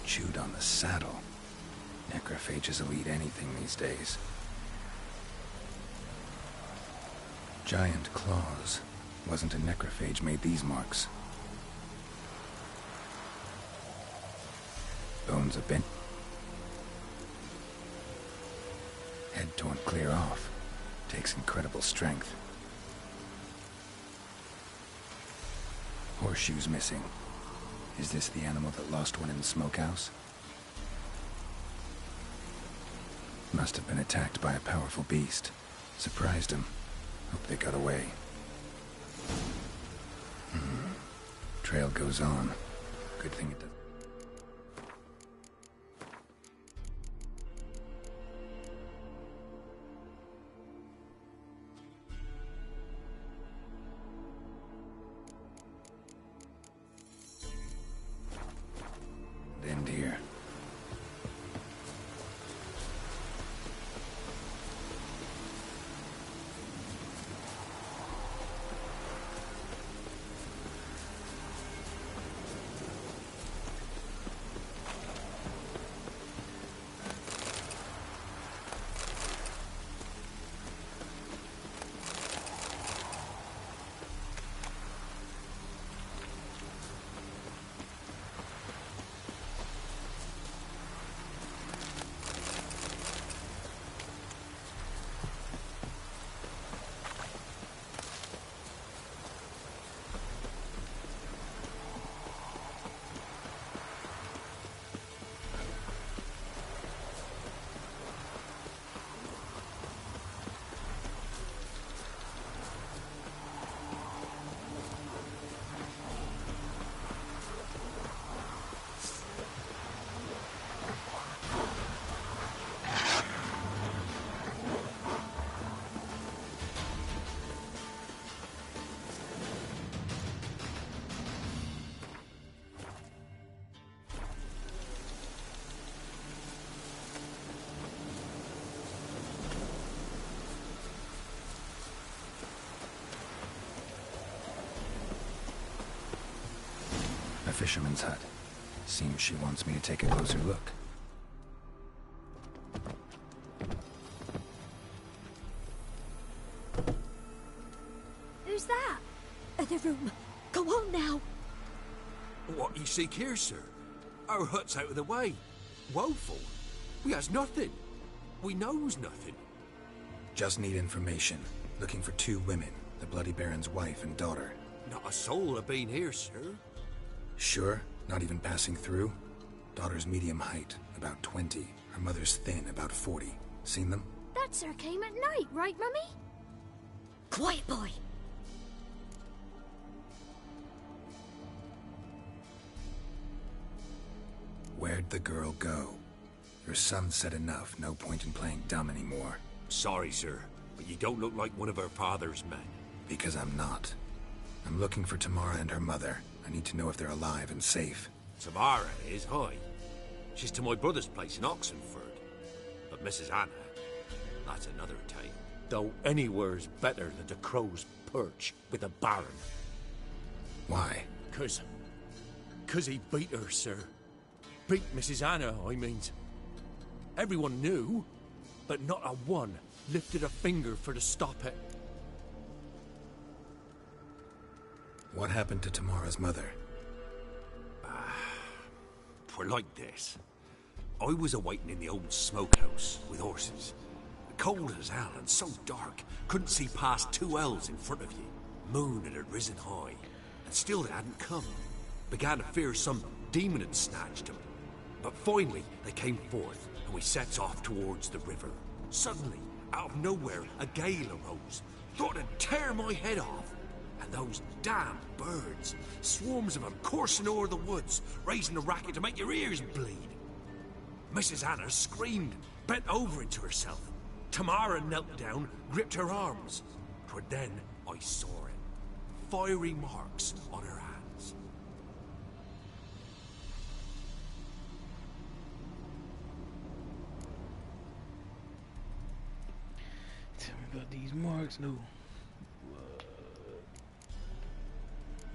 Chewed on the saddle. Necrophages will eat anything these days. Giant claws. Wasn't a necrophage made these marks. Bones are bent. Head torn clear off. Takes incredible strength. Horseshoes missing. Is this the animal that lost one in the smokehouse? Must have been attacked by a powerful beast. Surprised him. Hope they got away. Trail goes on. Good thing it does. End here. A fisherman's hut. Seems she wants me to take a closer look. Who's that? The room. Go on now. What you seek here, sir? Our hut's out of the way. Woeful. We has nothing. We knows nothing. Just need information. Looking for 2 women. The Bloody Baron's wife and daughter. Not a soul have been here, sir. Sure? Not even passing through? Daughter's medium height, about 20. Her mother's thin, about 40. Seen them? That sir came at night, right, Mummy? Quiet, boy. Where'd the girl go? Your son said enough. No point in playing dumb anymore. Sorry, sir, but you don't look like one of her father's men. Because I'm not. I'm looking for Tamara and her mother. I need to know if they're alive and safe. Tamara is, hi. She's to my brother's place in Oxenford. But Mrs. Anna, that's another tale. Though anywhere's better than the Crow's Perch with a baron. Why? 'Cause he beat her, sir. Beat Mrs. Anna, I mean. Everyone knew, but not a one lifted a finger for to stop it. What happened to Tamara's mother? Twere like this. I was awaiting in the old smokehouse with horses. Cold as hell and so dark, couldn't see past 2 ells in front of you. Moon had risen high, and still they hadn't come. Began to fear some demon had snatched them. But finally, they came forth, and we sets off towards the river. Suddenly, out of nowhere, a gale arose. Thought it'd tear my head off. And those damned birds, swarms of them coursing o'er the woods, raising a racket to make your ears bleed. Mrs. Anna screamed, bent over into herself. Tamara knelt down, gripped her arms. 'Twere then I saw it. Fiery marks on her hands. Tell me about these marks, no.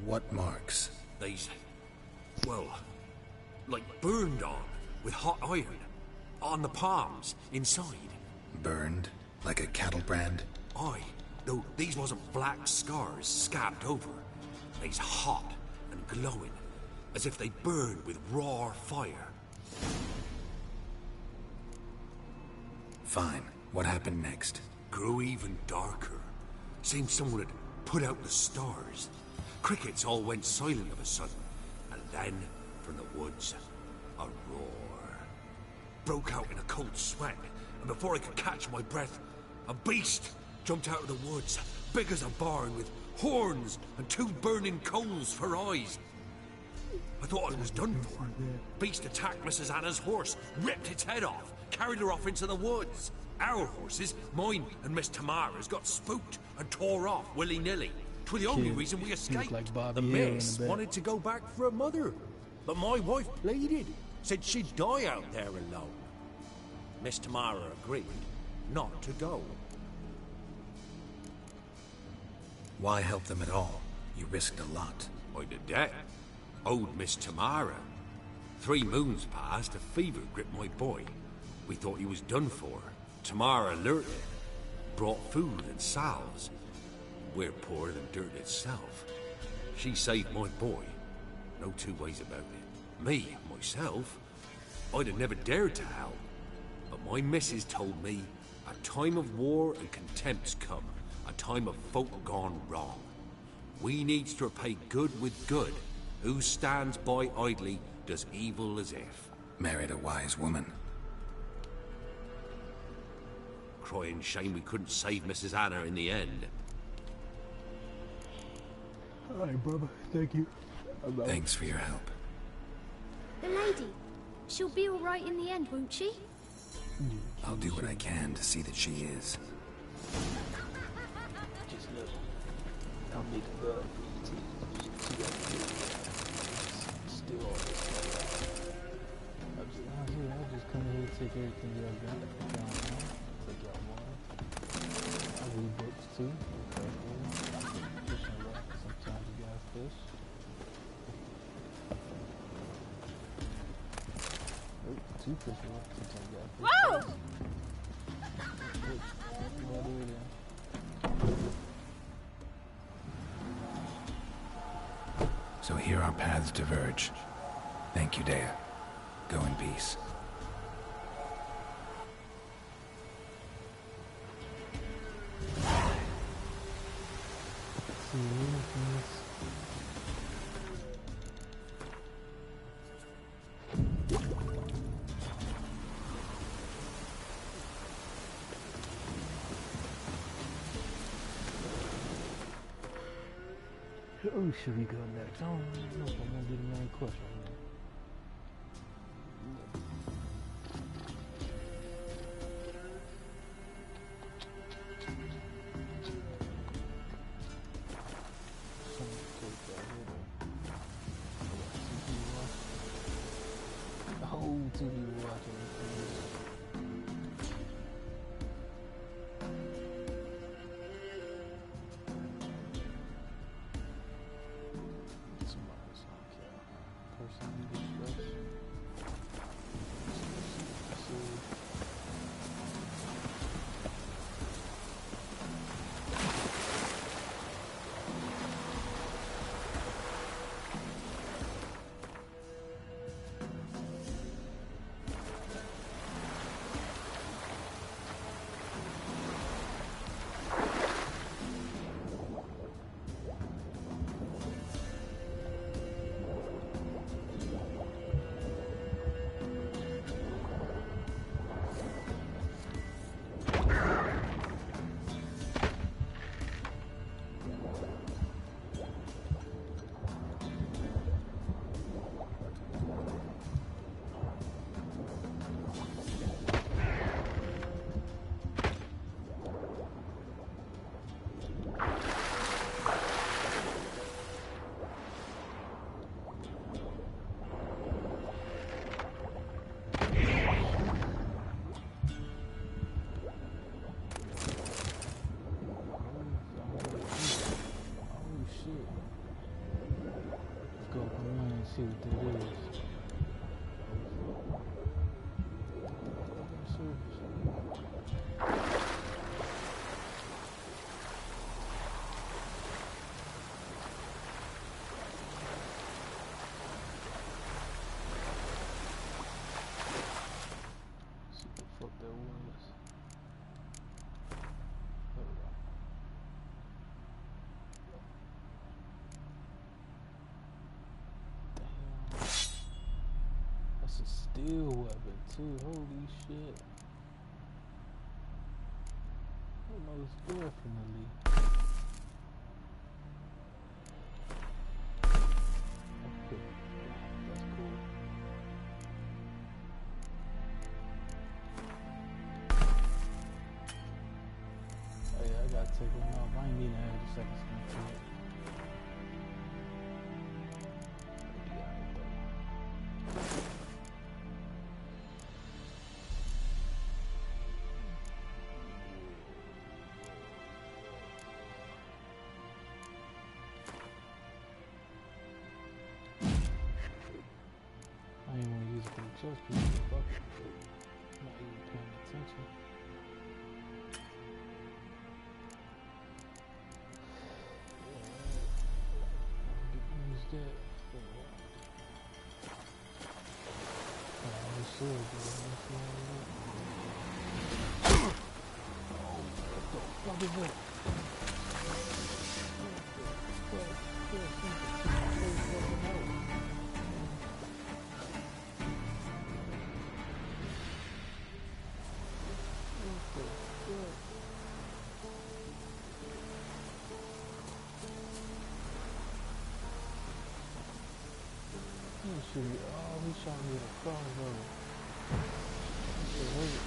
What marks? These, well, like burned on, with hot iron. On the palms, inside. Burned? Like a cattle brand? Aye, though these wasn't black scars scabbed over. They's hot and glowing, as if they burned with raw fire. Fine. What happened next? Grew even darker. Seemed someone had put out the stars. Crickets all went silent of a sudden, and then, from the woods, a roar. Broke out in a cold sweat, and before I could catch my breath, a beast jumped out of the woods, big as a barn, with horns and 2 burning coals for eyes. I thought I was done for. Beast attacked Mrs. Anna's horse, ripped its head off, carried her off into the woods. Our horses, mine and Miss Tamara's, got spooked and tore off willy-nilly. 'Twas the only reason we escaped. Like Bobby The Hill in miss the back. wanted to go back for her mother, but my wife pleaded, said she'd die out there alone. Miss Tamara agreed not to go. Why help them at all? You risked a lot. I did that. Owed Miss Tamara. 3 moons passed, a fever gripped my boy. We thought he was done for. Tamara alerted, brought food and salves. We're poorer than dirt itself. She saved my boy. No 2 ways about it. Me, myself, I'd have never dared to help. But my missus told me a time of war and contempt's come. A time of folk gone wrong. We needs to repay good with good. Who stands by idly does evil as if. Married a wise woman. Crying shame we couldn't save Mrs. Anna in the end. Alright, brother. Thank you. Thanks for your help. The lady. She'll be all right in the end, won't she? I'll do what I can to see that she is. Just look. I'll make a bug for you too. She got to still all this stuff. I'll just come here and take everything y'all got. Take y'all water. I read books too. Fish and rock. Sometimes you gotta fish. Oh, 2 fish and rock. Sometimes you gotta fish. Whoa! So here our paths diverge. Thank you, Dea. Go in peace. Who should we go next? I don't know if I'm gonna be the main quest right now. The whole TV watching. See what that is. a steel weapon too. Holy shit. Most definitely. Okay. That's cool. Oh yeah, I gotta take them off. I ain't need to have the second skin for it. I ain't want to use it for the chest piece, but fuck it. I'm not even paying attention. Use that. Oh, the sword, bro. What the fuck is that? Oh, he shot me with a crossbow. That shit hurt.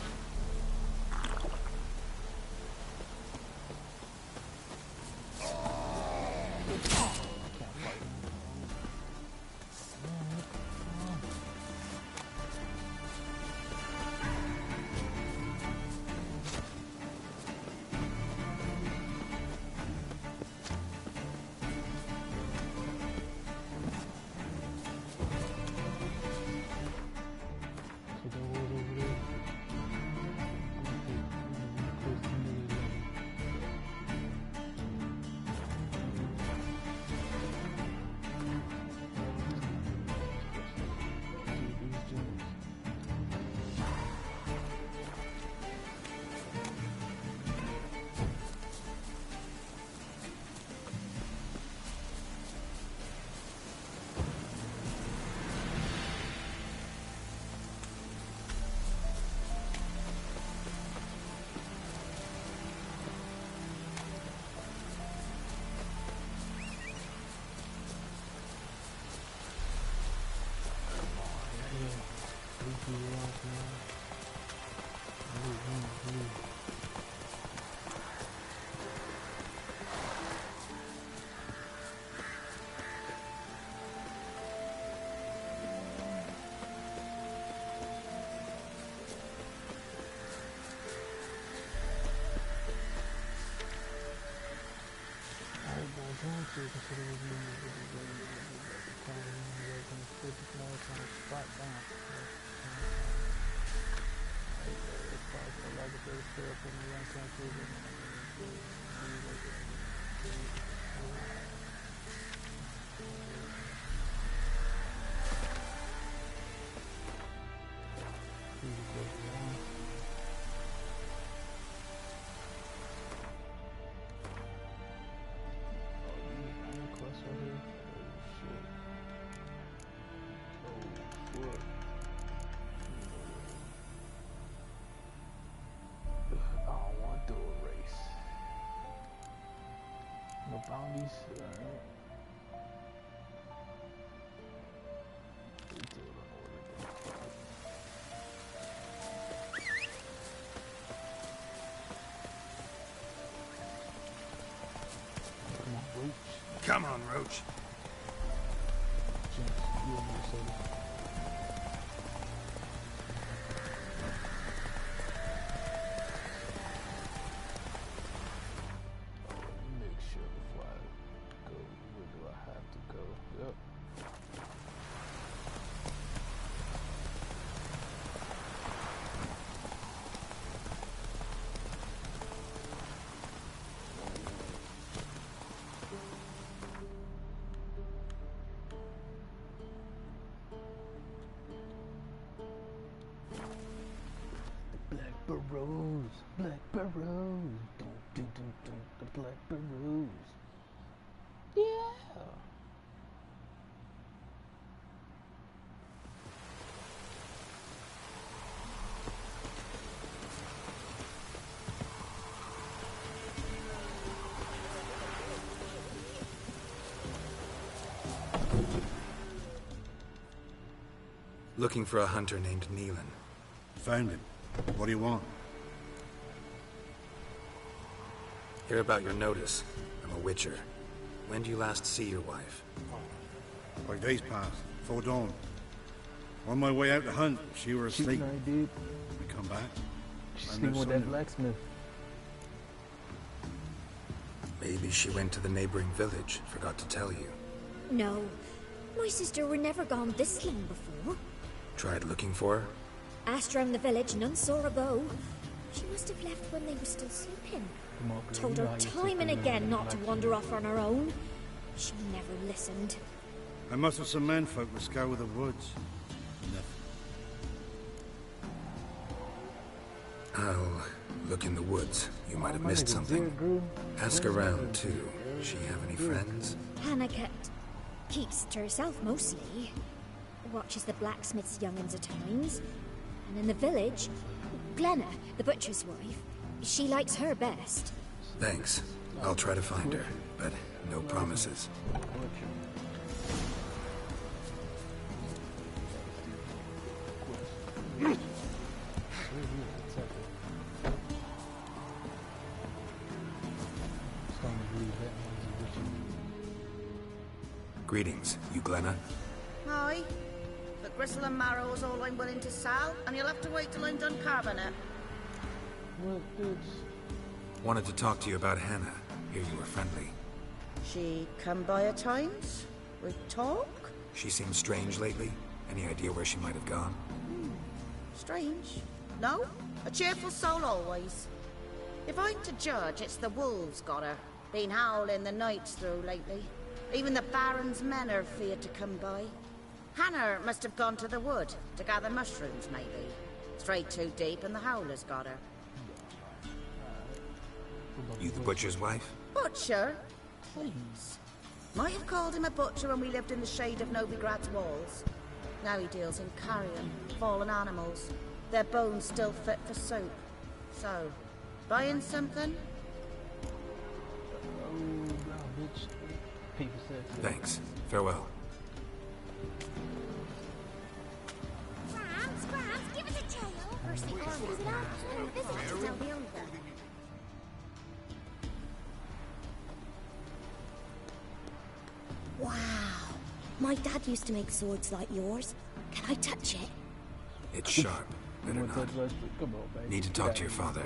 Bounties, alright. Come on, Roach. Jinx, you want me to say that? Make sure before I go, where do I have to go? Yep. Black Burrows, the Black Burrows. Yeah. Looking for a hunter named Neelan. Found him. What do you want? Hear about your notice. I'm a witcher. When did you last see your wife? 5 days passed, before dawn. On my way out to hunt, she were asleep. Night, dude. We come back. She's I'm sleeping no with son. that blacksmith. Maybe she went to the neighboring village. Forgot to tell you. No. My sister were never gone this long before. Tried looking for her? Asked round the village, none saw her go. She must have left when they were still sleeping. Come on, girl. Told You know her how your time and sister again is, not to blacksmith. wander off on her own. She never listened. I must have some menfolk to scour the woods. Nothing. I'll look in the woods. You might have My missed nigga something. Deer grew. Ask Where's around, that? too. She have any friends? Hannah keeps to herself mostly. Watches the blacksmith's young'uns at times. And in the village, Glenna, the butcher's wife, she likes her best. Thanks. I'll try to find her, but no promises. Greetings, you Glenna? Aye. But gristle and marrow is all I'm willing to sell, and you'll have to wait till I'm done carving it. What, bitch? Wanted to talk to you about Hannah. Hear you were friendly. She come by at times? We talk? She seems strange lately. Any idea where she might have gone? Strange. No? A cheerful soul always. If I'm to judge, it's the wolves got her. Been howling the nights through lately. Even the Baron's men are feared to come by. Hannah must have gone to the wood to gather mushrooms, maybe. Strayed too deep and the howlers got her. You the butcher's wife? Butcher? Please. Might have called him a butcher when we lived in the shade of Novigrad's walls. Now he deals in carrion, fallen animals. Their bones still fit for soup. So, buying something? Oh, brown bitch. People said so. Thanks. Farewell. Grams, give us a tail. First the armies and after the visit to tell the owner. Wow. My dad used to make swords like yours. Can I touch it? It's sharp. Better You want not. to touch us? Come on, baby. Need to talk to your father.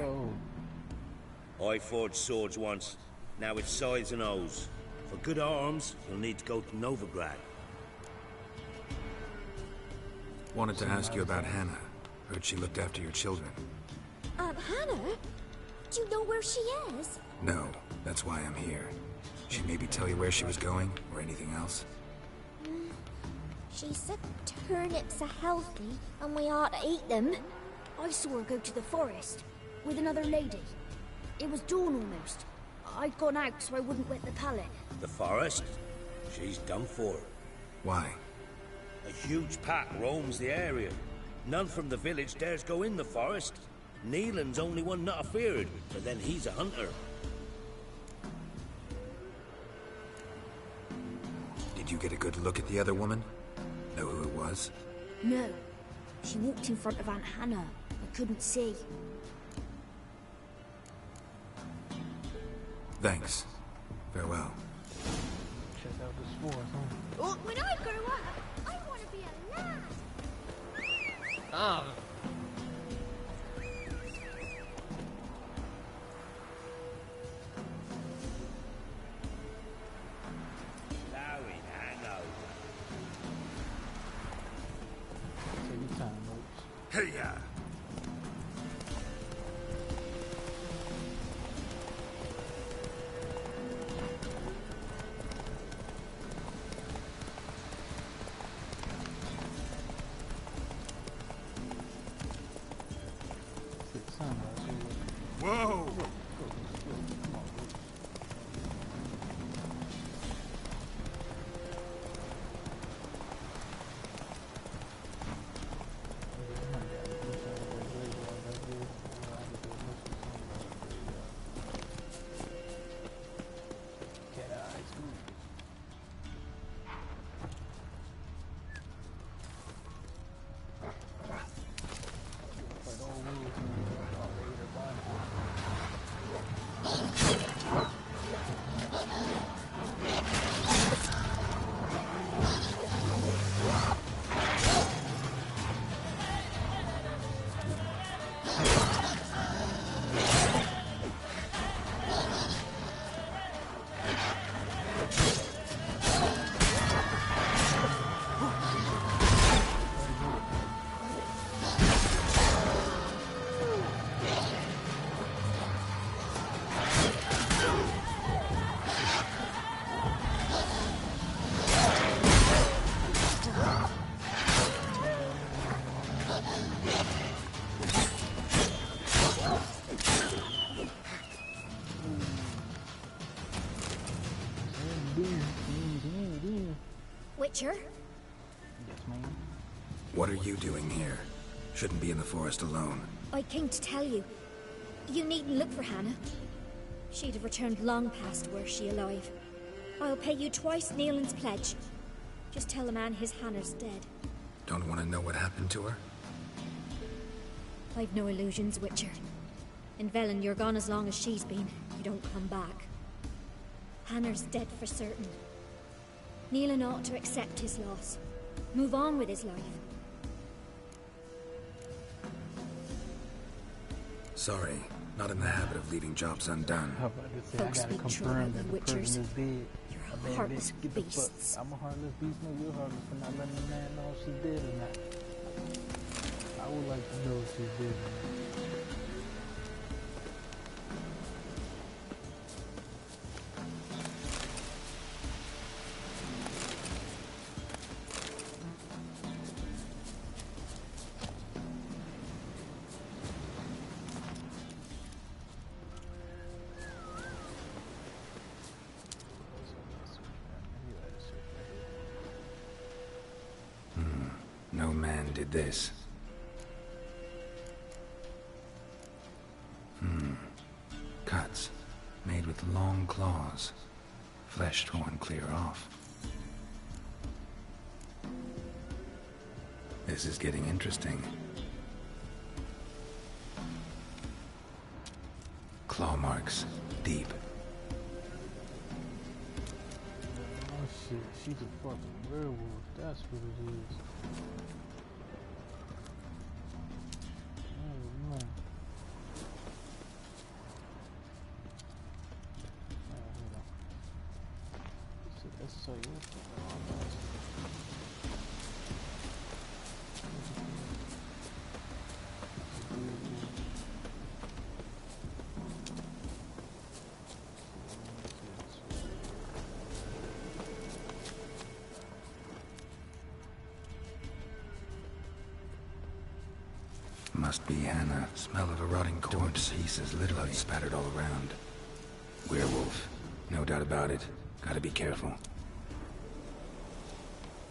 Oh, I forged swords once. Now it's sides and O's. For good arms, you'll need to go to Novigrad. Wanted to ask you about Hannah. Heard she looked after your children. Hannah? Do you know where she is? No, that's why I'm here. She maybe tell you where she was going, or anything else? She said turnips are healthy and we ought to eat them. I saw her go to the forest with another lady. It was dawn almost. I'd gone out so I wouldn't wet the pallet. The forest? She's done for. Why? A huge pack roams the area. None from the village dares go in the forest. Neelan's only one not afeared, but then he's a hunter. Did you get a good look at the other woman? Know who it was? No. She walked in front of Aunt Hannah. I couldn't see. Thanks. Farewell. check out the swords, huh? When I grow up, I want to be a lad. Ah. Larry, hang over. Take your time, folks. Hey-ya! Take your time, folks. Whoa! Come on, folks. Witcher. Yes, ma'am. What are you doing here? Shouldn't be in the forest alone. I came to tell you. You needn't look for Hannah. She'd have returned long past were she alive. I'll pay you twice Neelan's pledge. Just tell the man his Hannah's dead. Don't want to know what happened to her? I've no illusions, Witcher. In Velen, you're gone as long as she's been. You don't come back. Hannah's dead for certain. Neelan ought to accept his loss. Move on with his life. Sorry, not in the habit of leaving jobs undone. How about to say, Folks I gotta speak true confirm about that the the person Witchers. is dead. You're heartless Get the fuck. beasts. I'm a heartless beast, no, you're heartless for not letting the man know if she's dead or not. I would like to know if she's dead or not. No man did this. Cuts, made with long claws. Flesh torn clear off. This is getting interesting. Claw marks, deep. Oh shit, she's a fucking werewolf. That's what it is. Oh man. Hold on. So let's say Must be Hannah. Smell of a rotting corpse. Pieces literally spattered all around. Werewolf. No doubt about it. Gotta be careful.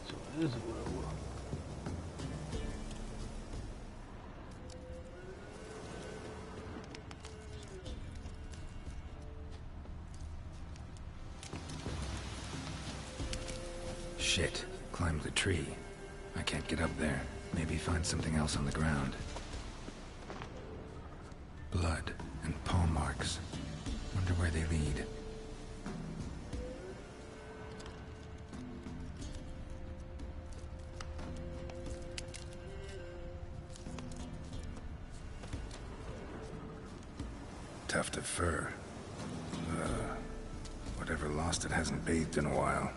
so it is a werewolf. Shit. Climbed the tree. I can't get up there. Maybe find something else on the ground. Blood and paw marks. Wonder where they lead. Tuft of fur. Whatever lost it hasn't bathed in a while.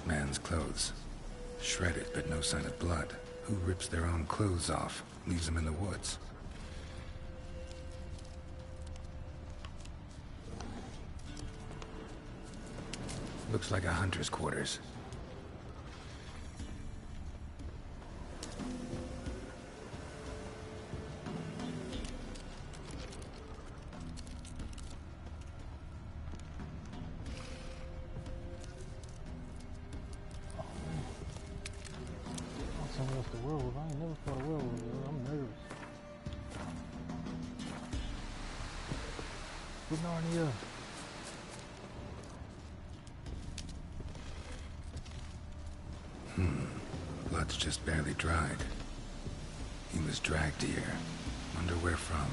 Man's clothes. Shredded, but no sign of blood. Who rips their own clothes off, leaves them in the woods? Looks like a hunter's quarters. Something else, the werewolf. I ain't never fought a werewolf, dude. I'm nervous. Put Narnia. Blood's just barely dried. He was dragged here. Wonder where from.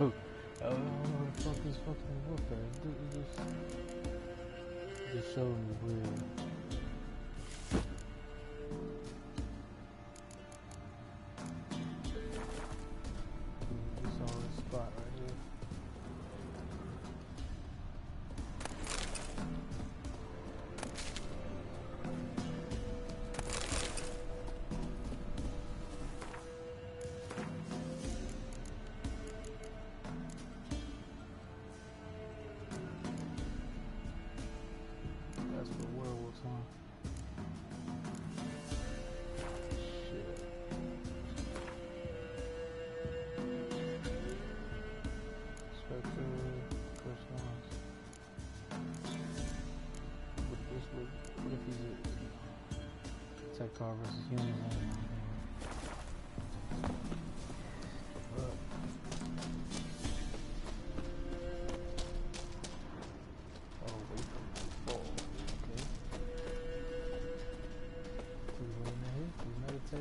Oh, I don't know what the fuck this fucking book is. It just showed me weird. This all this spot right here. That's for werewolves, huh? Shit. Spectre, first ones. What if he's a tech car versus humans? Hey.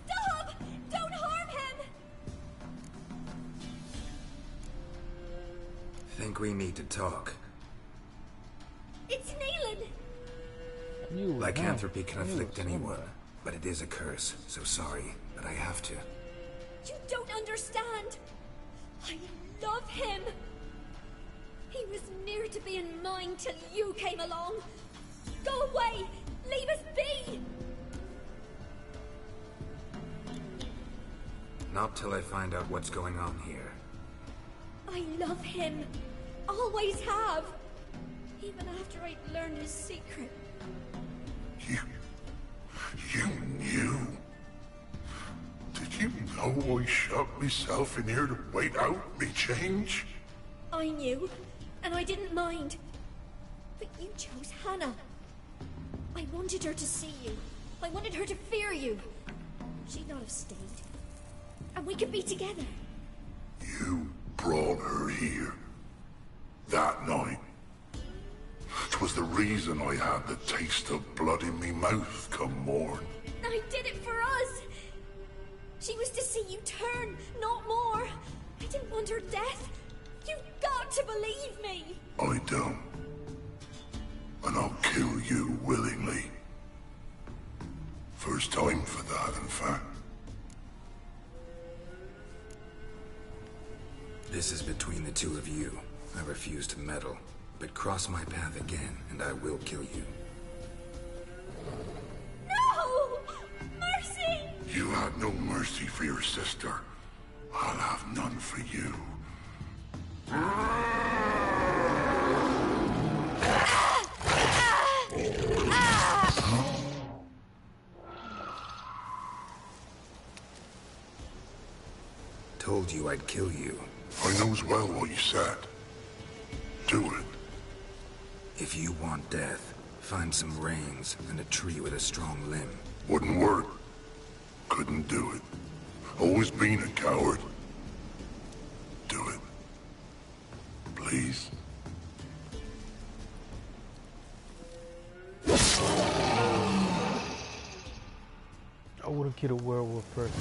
Stop! Don't harm him! Think we need to talk. It's Neelan! Lycanthropy can afflict anyone, but it is a curse, so sorry, but I have to. You don't understand! I love him! He was being mine till you came along. Go away! Leave us be! Not till I find out what's going on here. I love him. Always have. Even after I'd learned his secret. You knew? Did you know I shut myself in here to wait out me change? I knew, and I didn't mind. But you chose Hannah. I wanted her to see you. I wanted her to fear you. She'd not have stayed. And we could be together. You brought her here. That night. 'Twas the reason I had the taste of blood in me mouth come morn. I did it for us. She was to see you turn, not more. I didn't want her death. You've got to believe me. I don't. And I'll kill you willingly. First time for that, in fact. This is between the two of you. I refuse to meddle, but cross my path again, and I will kill you. No! Mercy! You had no mercy for your sister. I'll have none for you. Told you I'd kill you. I knows well what you said. Do it. If you want death, find some reins and a tree with a strong limb. Wouldn't work. Couldn't do it. Always been a coward. Do it. Please. I would've killed a werewolf first.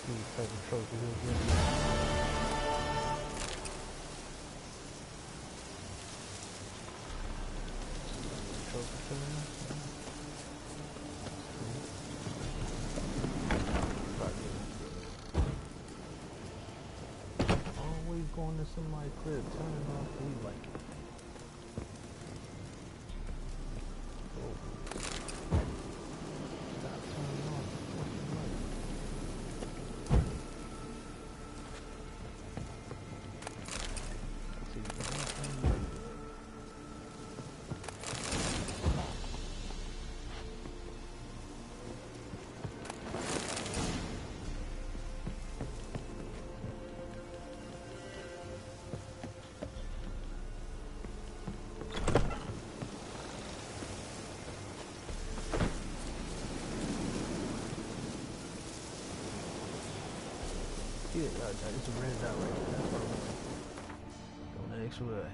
These type of trophies here. Always going to somebody's crib, turning off the light. Stop turning off the fucking light. Yeah, I just ran it out right there. That's what I'm going the next way.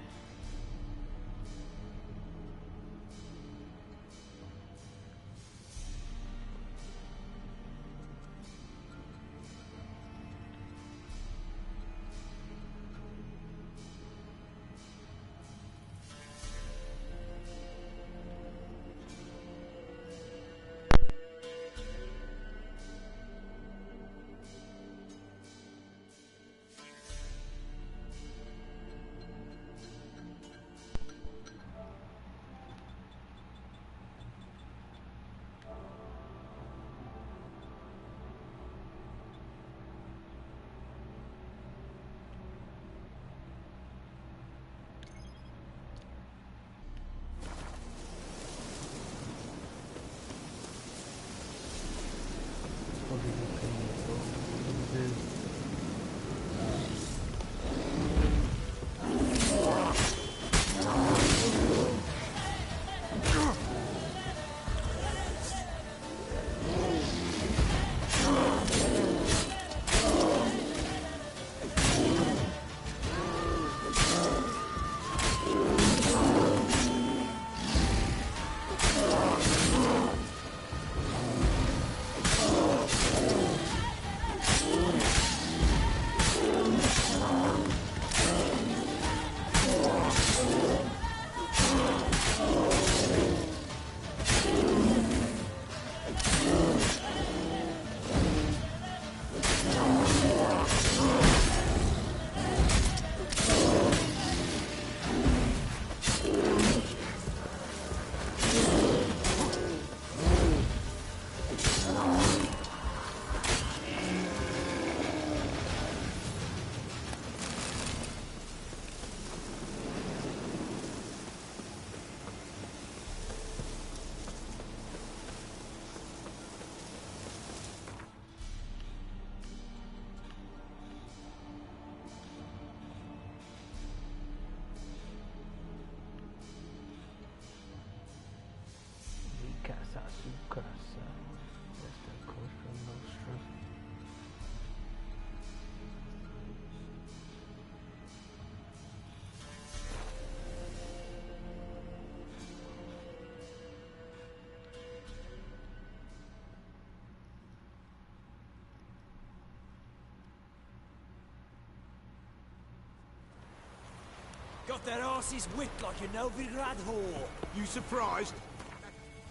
Got their asses whipped like a Novigrad whore. You surprised?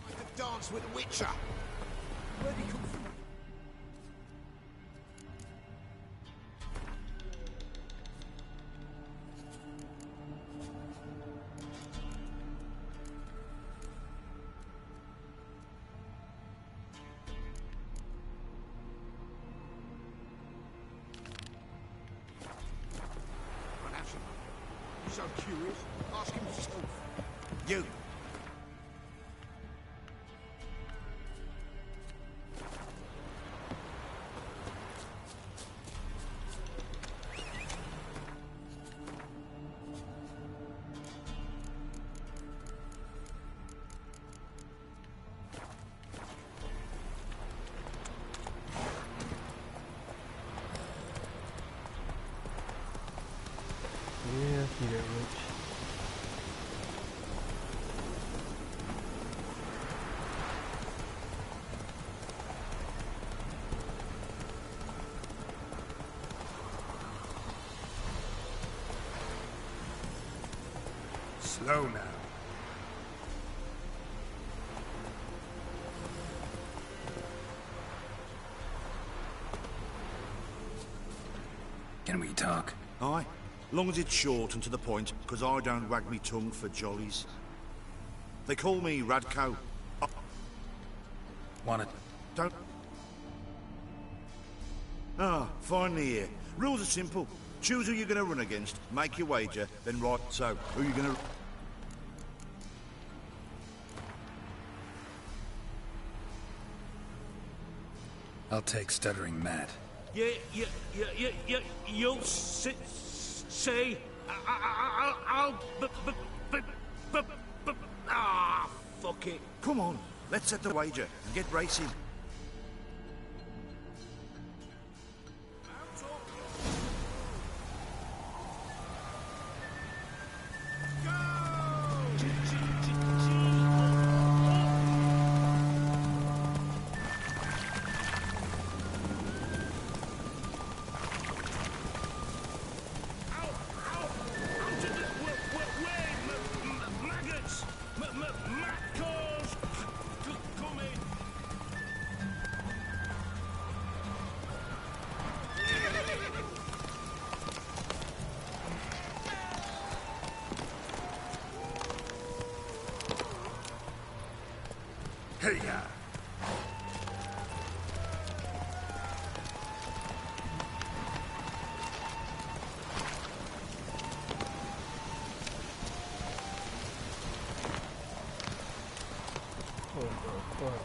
I could dance with a Witcher. Where'd he come from? So curious. Ask him yourself. You. Yeah, see that rich. Slow now. Can we talk? Aye. Long as it's short and to the point, because I don't wag me tongue for jollies. They call me Radko. Want it? Don't... Ah, finally here. Rules are simple. Choose who you're going to run against, make your wager, then right, so, who you going to... I'll take Stuttering Matt. You'll say... fuck it. Come on, let's set the wager and get racing. Hey-ya! What the fuck?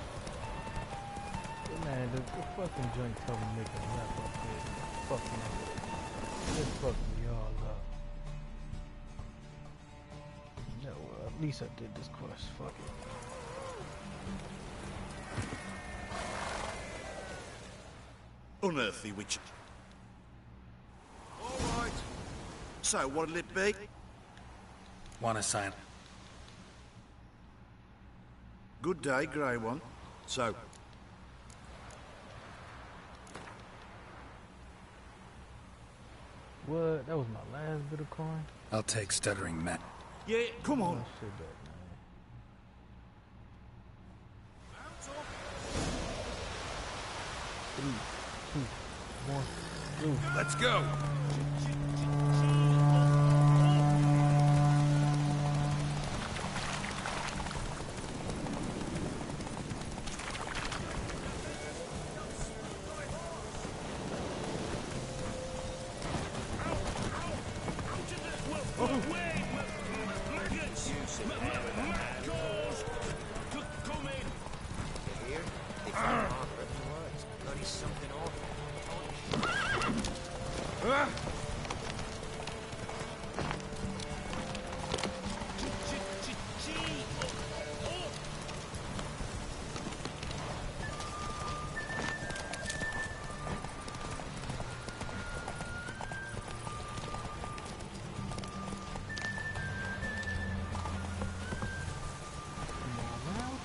Man, the fucking joint told me to make a lap up here. Fucking this fucked me all up. No, at least I did this quest. Fuck it. Unearthly Witcher. All right. So, what'll it be? Want a sign? Good day, Grey One. So, What? That was my last bit of coin? I'll take Stuttering Matt. yeah, come on. Oh, shit, that, man. 3, 2, 1, go. Let's go!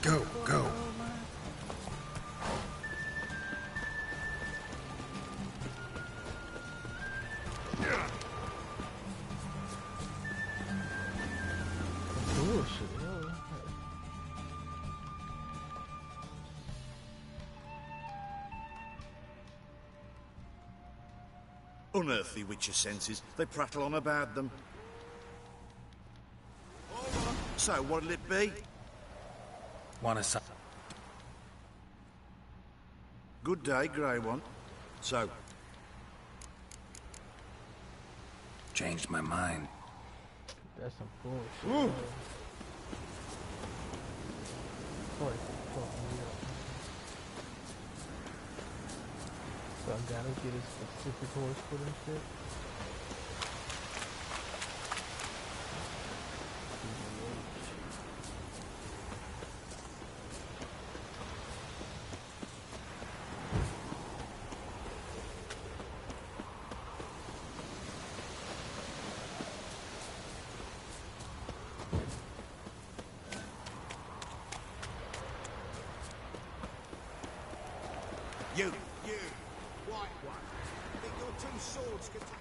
Go, go. Unearthly witcher senses. They prattle on about them. So, what'll it be? Want to... Good day, Grey One. So, Changed my mind. That's some bullshit. Boy, fucking me up. So I gotta get a specific horse for them shit. you, white one, think your two swords could take...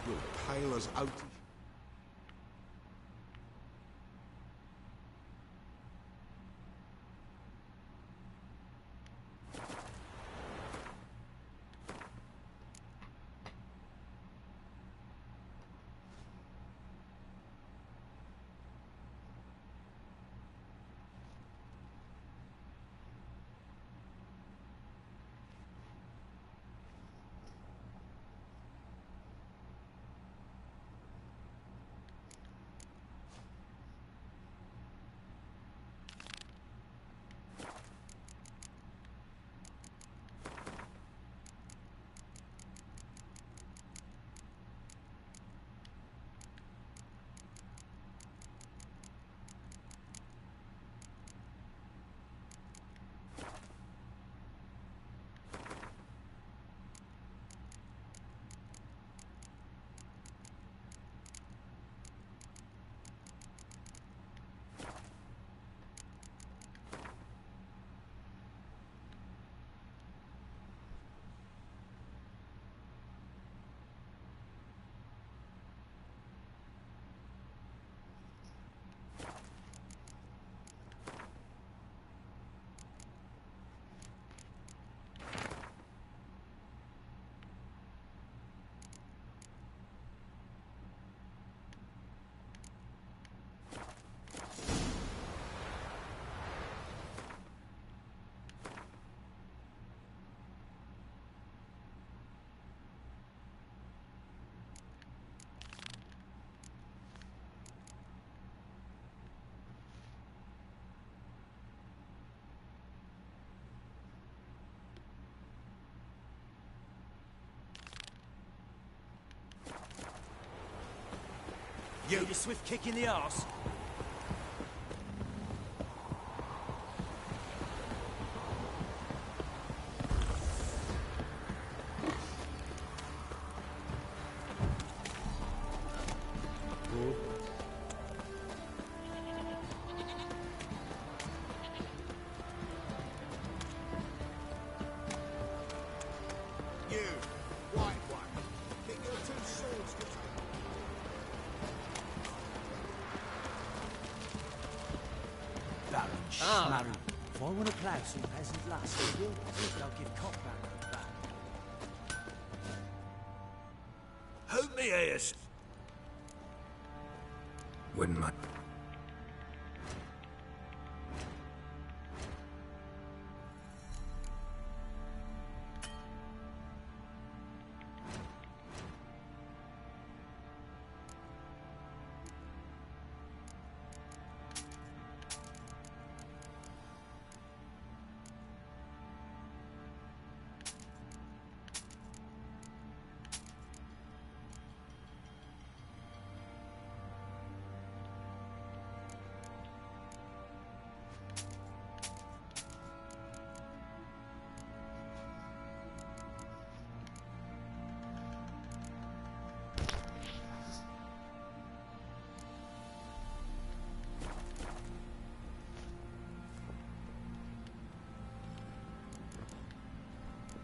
You're pale as oak. You need a swift kick in the arse. You, white one, think your two swords could take... Baron Schlarry. If I want to plough some peasant lass, I will. They'll give cockback her back. Help me, ears. Wouldn't mind.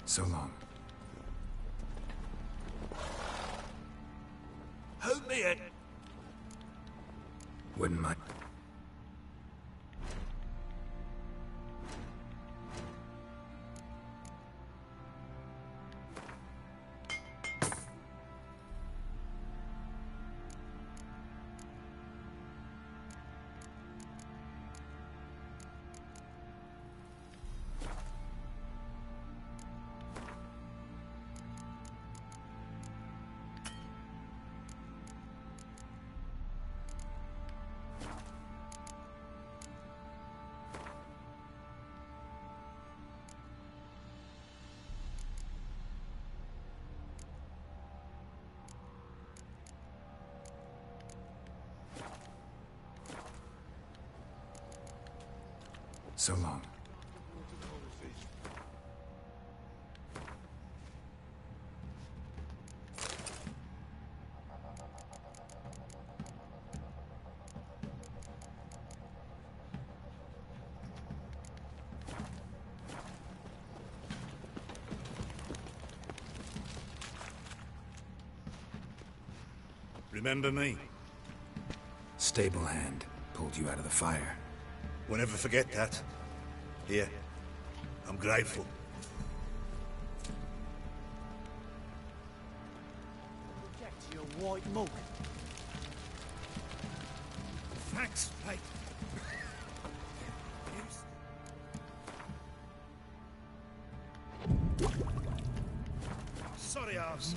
So long. it. Wouldn't mind. So long. Remember me? Stable hand pulled you out of the fire. We'll never forget that. Here, I'm grateful. Reject your white mug. Thanks, mate. Sorry, arse.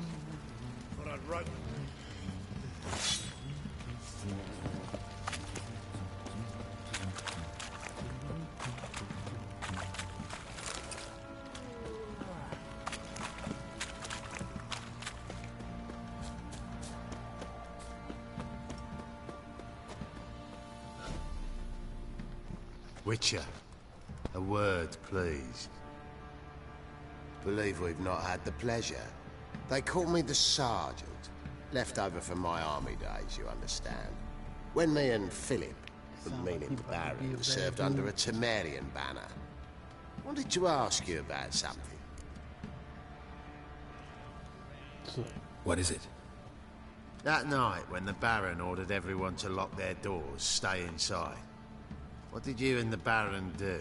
Thought I'd wrote. Witcher, a word, please. Believe we've not had the pleasure. They call me the Sergeant. Left over from my army days, you understand. When me and Philip, meaning the Baron, served under a Temerian banner. Wanted to ask you about something. What is it? That night, when the Baron ordered everyone to lock their doors, stay inside, what did you and the Baron do?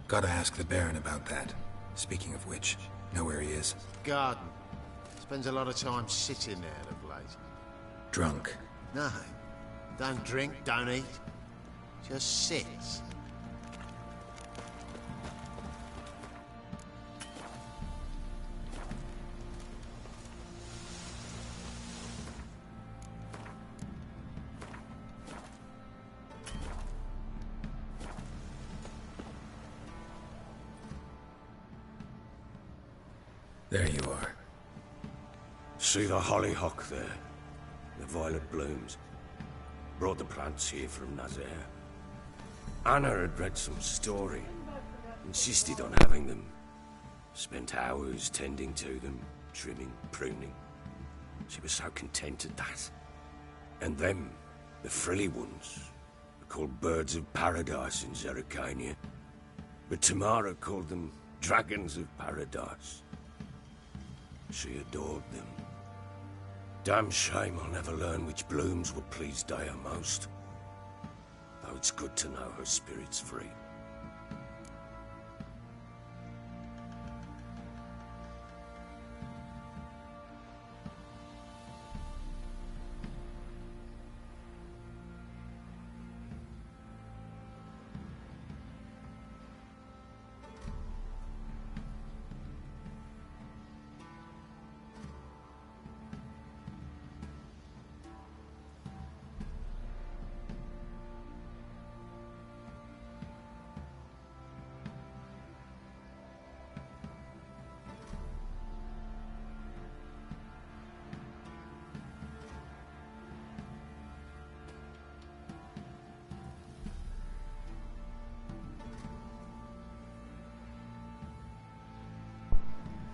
Gotta ask the Baron about that. Speaking of which, know where he is? Garden. Spends a lot of time sitting there of late. Drunk. No. Don't drink, don't eat. Just sits. There you are. See the hollyhock there? The violet blooms. Brought the plants here from Nazaire. Anna had read some story. Insisted on having them. Spent hours tending to them, trimming, pruning. She was so content at that. And them, the frilly ones, are called birds of paradise in Zerrikania. But Tamara called them dragons of paradise. She adored them. Damn shame I'll never learn which blooms would please Daya most. Though it's good to know her spirit's free.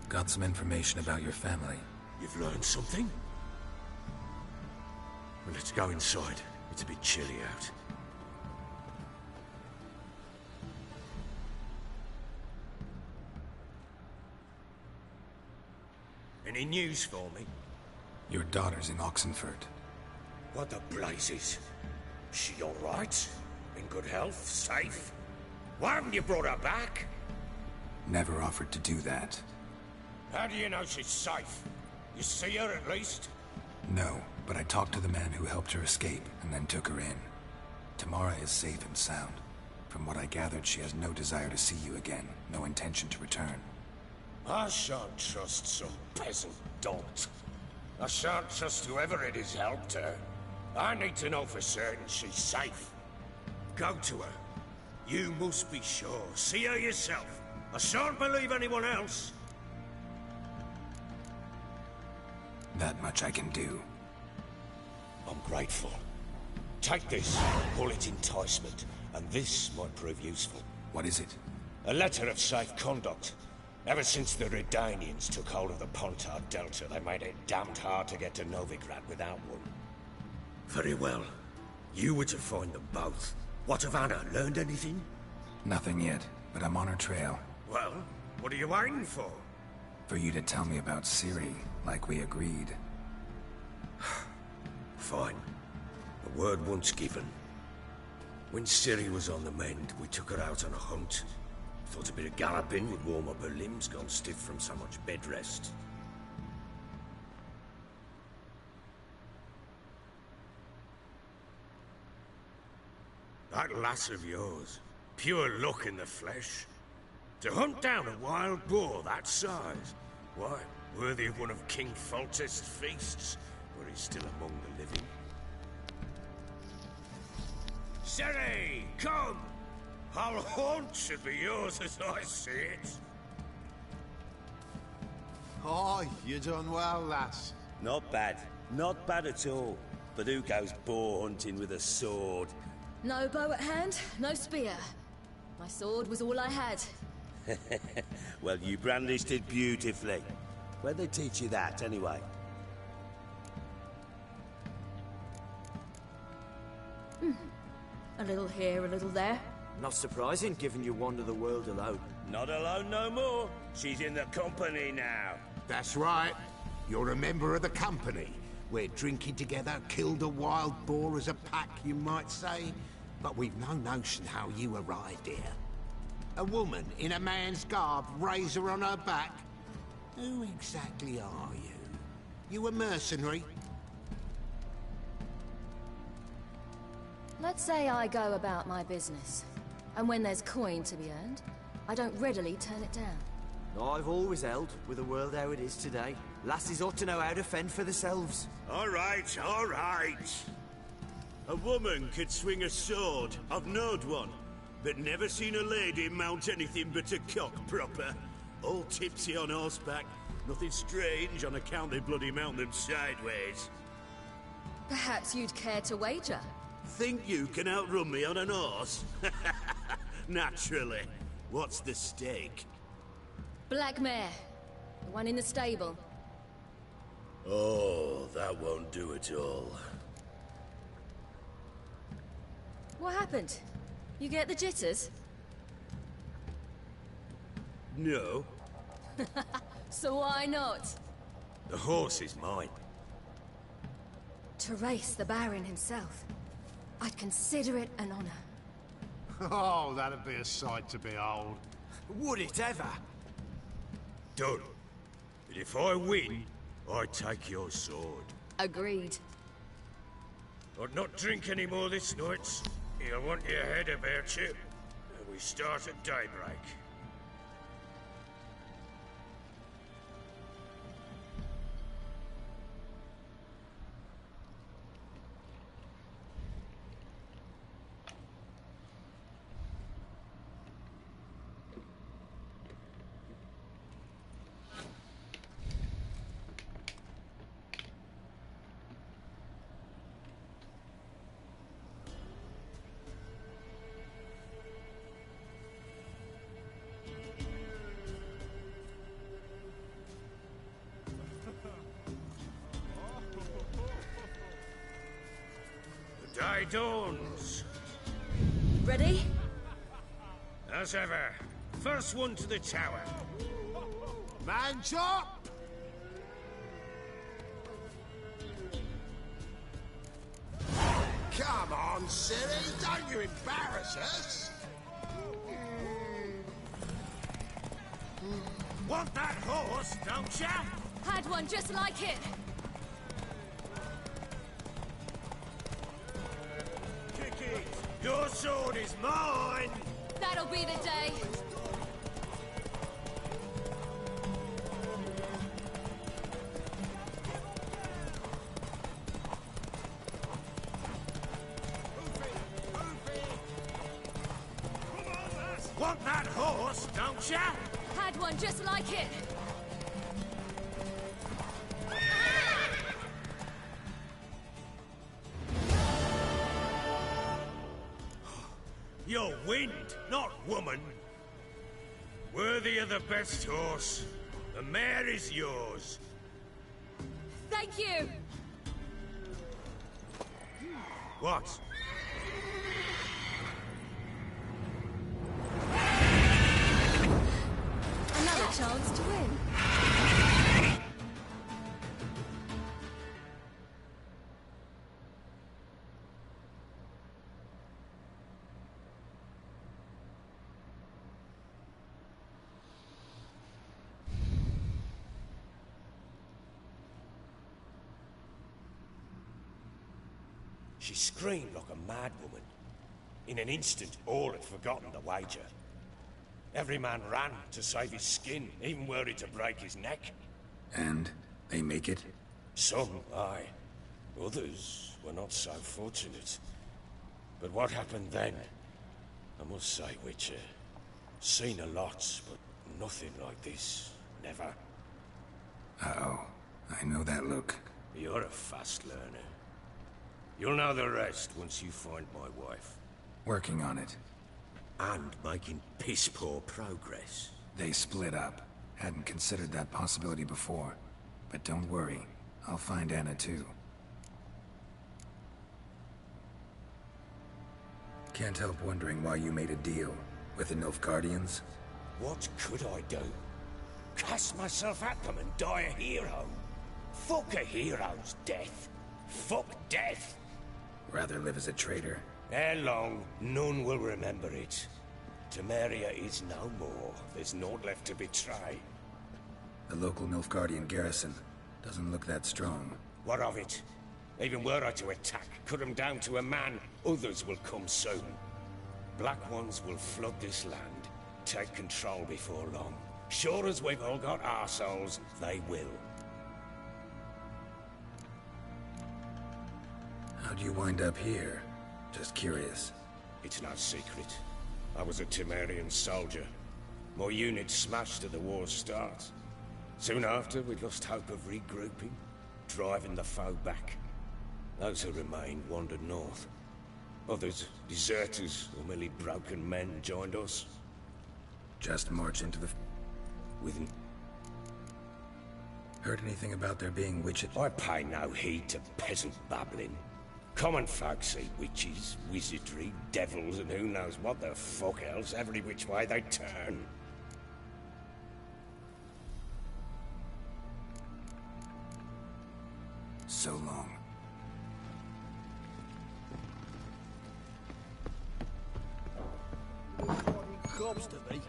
Got some information about your family. You've learned something? Well, let's go inside. It's a bit chilly out. Any news for me? Your daughter's in Oxenford. What the blazes? She all right? In good health? Safe? Why haven't you brought her back? Never offered to do that. How do you know she's safe? You see her at least? No, but I talked to the man who helped her escape and then took her in. Tamara is safe and sound. From what I gathered, she has no desire to see you again, no intention to return. I shan't trust some peasant dolt. I shan't trust whoever it is helped her. I need to know for certain she's safe. Go to her. You must be sure. See her yourself. I shan't believe anyone else. That much I can do. I'm grateful. Take this, call it enticement, and this might prove useful. What is it? A letter of safe conduct. Ever since the Redanians took hold of the Pontar Delta, they made it damned hard to get to Novigrad without one. Very well. You were to find them both. What of Anna? Learned anything? Nothing yet, but I'm on her trail. Well, what are you waiting for? For you to tell me about Ciri, like we agreed. Fine. A word once given. When Ciri was on the mend, we took her out on a hunt. Thought a bit of galloping would warm up her limbs, gone stiff from so much bed rest. That lass of yours, pure luck in the flesh. To hunt down a wild boar that size, why, worthy of one of King Foltest's feasts, where he's still among the living. Ciri, come! Our haunt should be yours as I see it. Oh, you done well, lass. Not bad. Not bad at all. But who goes boar hunting with a sword? No bow at hand, no spear. My sword was all I had. Well, you brandished it beautifully. Where'd they teach you that, anyway? A little here, a little there. Not surprising, given you wander the world alone. Not alone no more. She's in the company now. That's right. You're a member of the company. We're drinking together, killed a wild boar as a pack, you might say. But we've no notion how you arrived here. A woman in a man's garb, razor on her back. Who exactly are you? You a mercenary? Let's say I go about my business. And when there's coin to be earned, I don't readily turn it down. I've always held, with the world how it is today, lasses ought to know how to fend for themselves. All right, all right. A woman could swing a sword. I've knowed one. But never seen a lady mount anything but a cock proper. All tipsy on horseback. Nothing strange on account they bloody mount them sideways. Perhaps you'd care to wager? Think you can outrun me on an horse? Naturally. What's the stake? Black mare. The one in the stable. Oh, that won't do at all. What happened? You get the jitters? No. So why not? The horse is mine. To race the Baron himself. I'd consider it an honor. Oh, that'd be a sight to behold. Would it ever? Done. But if I win, I take your sword. Agreed. I'd not drink any more this night. You'll want your head about you. And we start at daybreak. Day dawns. Ready? As ever. First one to the tower. Man chop! on, silly! Don't you embarrass us! Want that horse, don't ya? Had one just like it. Kick it! Your sword is mine! That'll be the day. Want that horse, don't ya? Had one just like it. You're wind, not woman. Worthy of the best horse. The mare is yours. Thank you. What? Another chance to win. She screamed like a mad woman. In an instant, all had forgotten the wager. Every man ran to save his skin, even were it to break his neck. And they make it? Some, aye. Others were not so fortunate. But what happened then? I must say, Witcher, seen a lot, but nothing like this. Never. Uh-oh. I know that look. You're a fast learner. You'll know the rest once you find my wife. Working on it. And making piss-poor progress. They split up. Hadn't considered that possibility before. But don't worry. I'll find Anna too. Can't help wondering why you made a deal with the Nilfgaardians. What could I do? Cast myself at them and die a hero? Fuck a hero's death. Fuck death. Rather live as a traitor. Ere long, none will remember it. Temeria is no more. There's naught left to betray. The local Nilfgaardian garrison doesn't look that strong. What of it? Even were I to attack, cut them down to a man, others will come soon. Black Ones will flood this land, take control before long. Sure as we've all got arseholes, they will. How'd you wind up here? Just curious. It's no secret. I was a Temerian soldier. My unit smashed at the war's start. Soon after, we lost hope of regrouping, driving the foe back. Those who remained wandered north. Others, deserters or merely broken men, joined us. Just march into the... With... Heard anything about there being witches? I pay no heed to peasant babbling. Common folk see witches, wizardry, devils, and who knows what the fuck else every which way they turn. So long. Cops to me.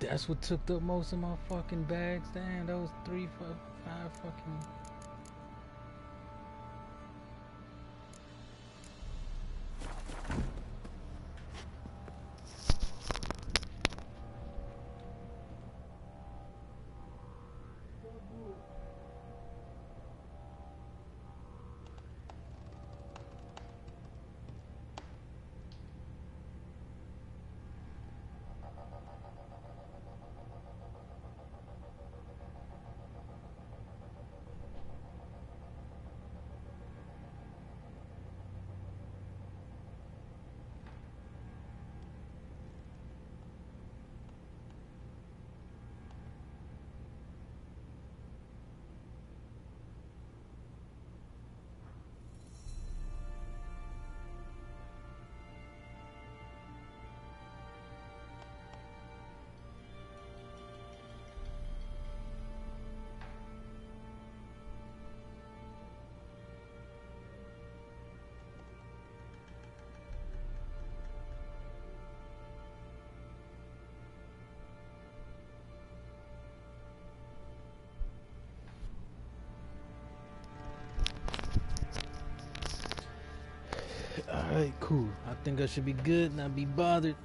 That's what took up most of my fucking bags. Damn, that was 5 fucking. Alright, cool. I think I should be good, not be bothered.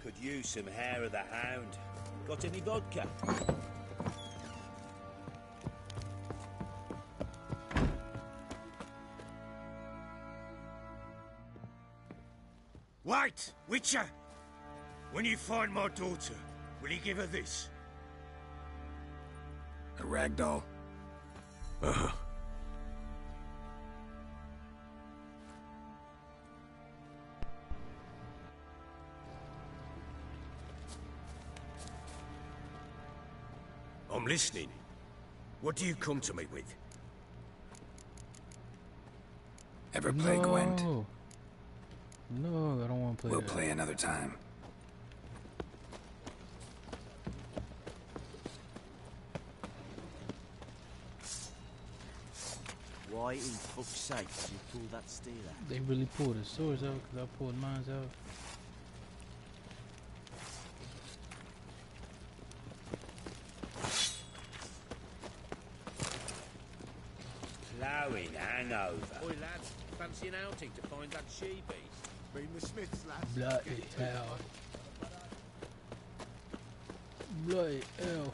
Could use some hair of the hound. Got any vodka? Wait, Witcher! When you find my daughter, will you give her this? A ragdoll? Uh-huh. I'm listening. What do you come to me with? Ever play Gwent? No, I don't want to play We'll that. play another time. Why in fuck's sake did you pull that steel out? They really pulled the swords out because I pulled mine out. Ploughing hangover. Oi, lads, fancy an outing to find that she-beast? Been the Smiths, lads. Bloody hell. Bloody hell.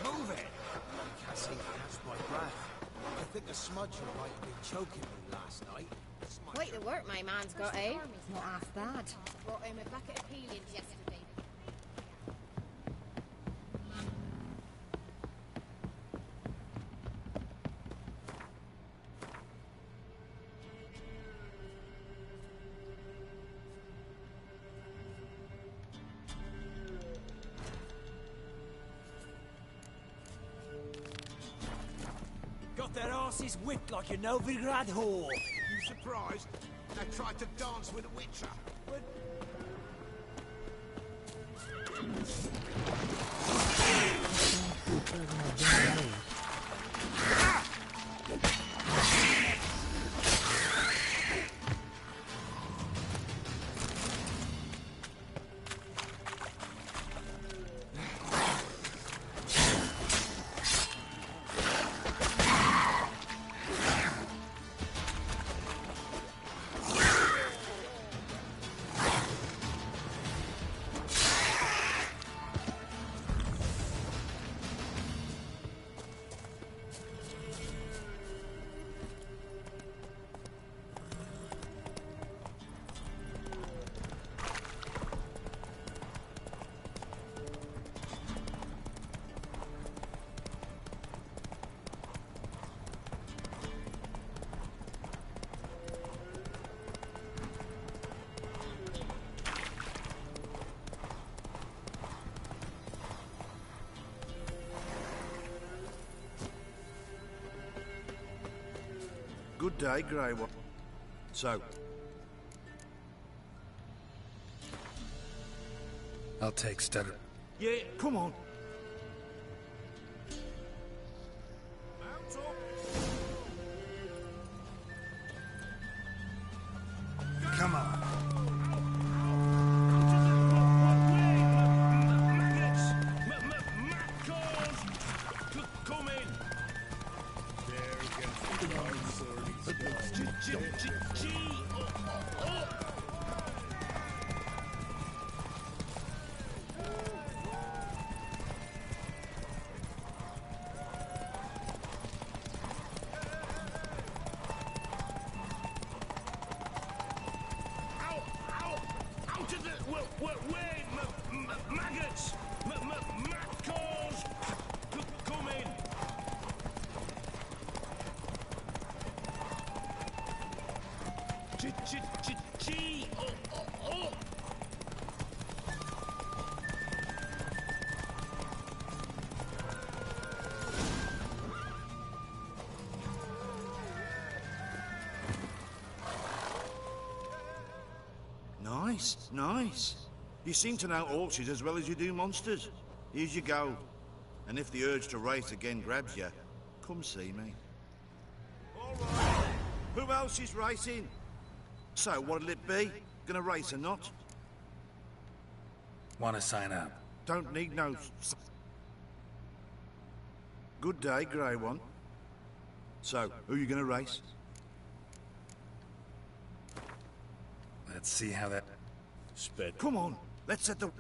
Move it! I can't seem to catch my breath. I think the smudger might have been choking me last night. Quite the work my man's got, eh? Not half bad. Brought him a bucket of peelings yesterday. Got their asses whipped like a Novigrad whore. You surprised? They tried to dance with a Witcher. But... Good day, Grey One. So, I'll take Stutter. yeah, come on. Come on. Come in. There against the blind sword he's Out of the way, maggots! Maccles! Come in! Gee! Oh! Nice. You seem to know horses as well as you do monsters. Here's your gold. And if the urge to race again grabs you, come see me. All right. Who else is racing? So, what'll it be? Gonna race or not? Want to sign up? Don't need no... Good day, Grey One. So, who you gonna race? Let's see how that... Spit. Come on, let's set the...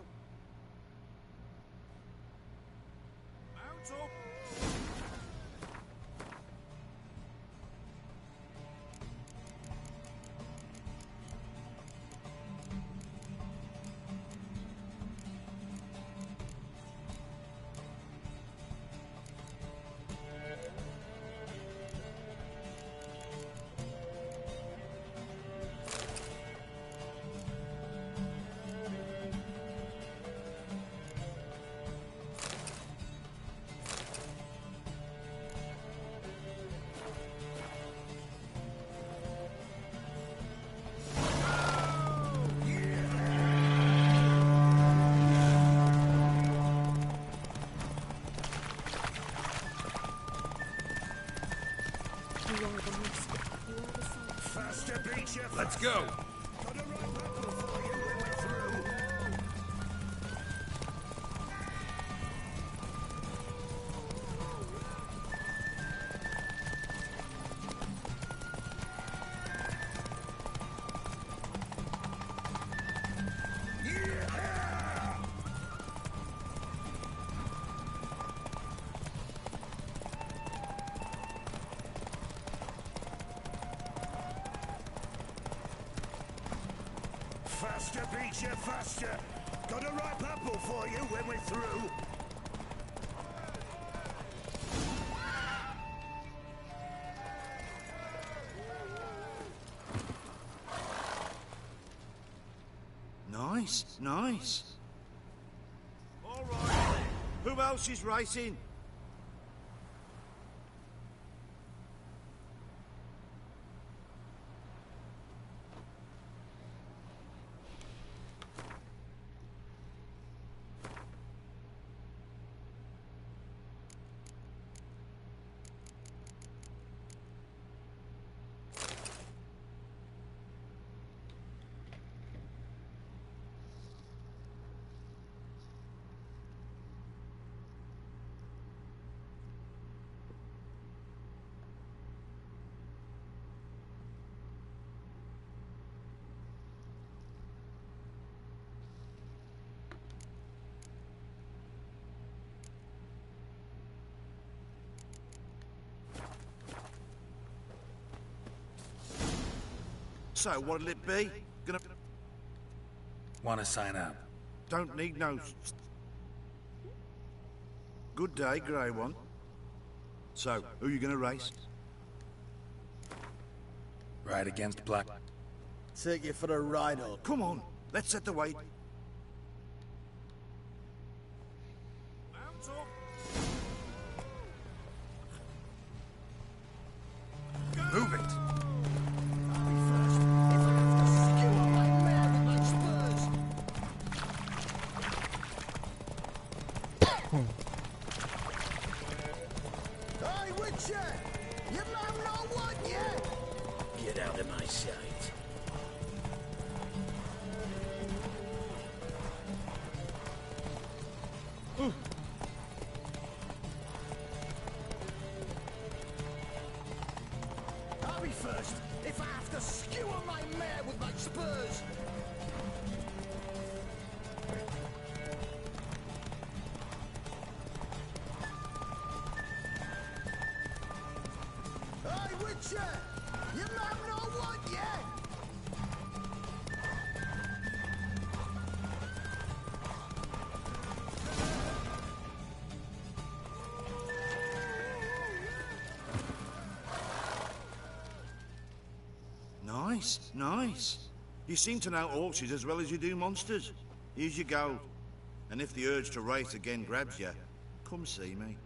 Let's go. Faster, Beecher, faster! Got a ripe apple for you when we're through. Nice. All right. Who else is racing? So, what'll it be? Gonna... Want to sign up? Don't need no... Good day, Grey One. So, who you gonna race? Ride against Black... Take you for a ride, old. Come on, let's set the weight. Move it! Hey, Witcher! You man know what yet? Get out of my sight. I'll be first if I have to skewer my mare with my spurs. Hey, Witcher! You man know what yet? Nice, nice. You seem to know horses as well as you do monsters. Here's your gold. And if the urge to race again grabs you, come see me.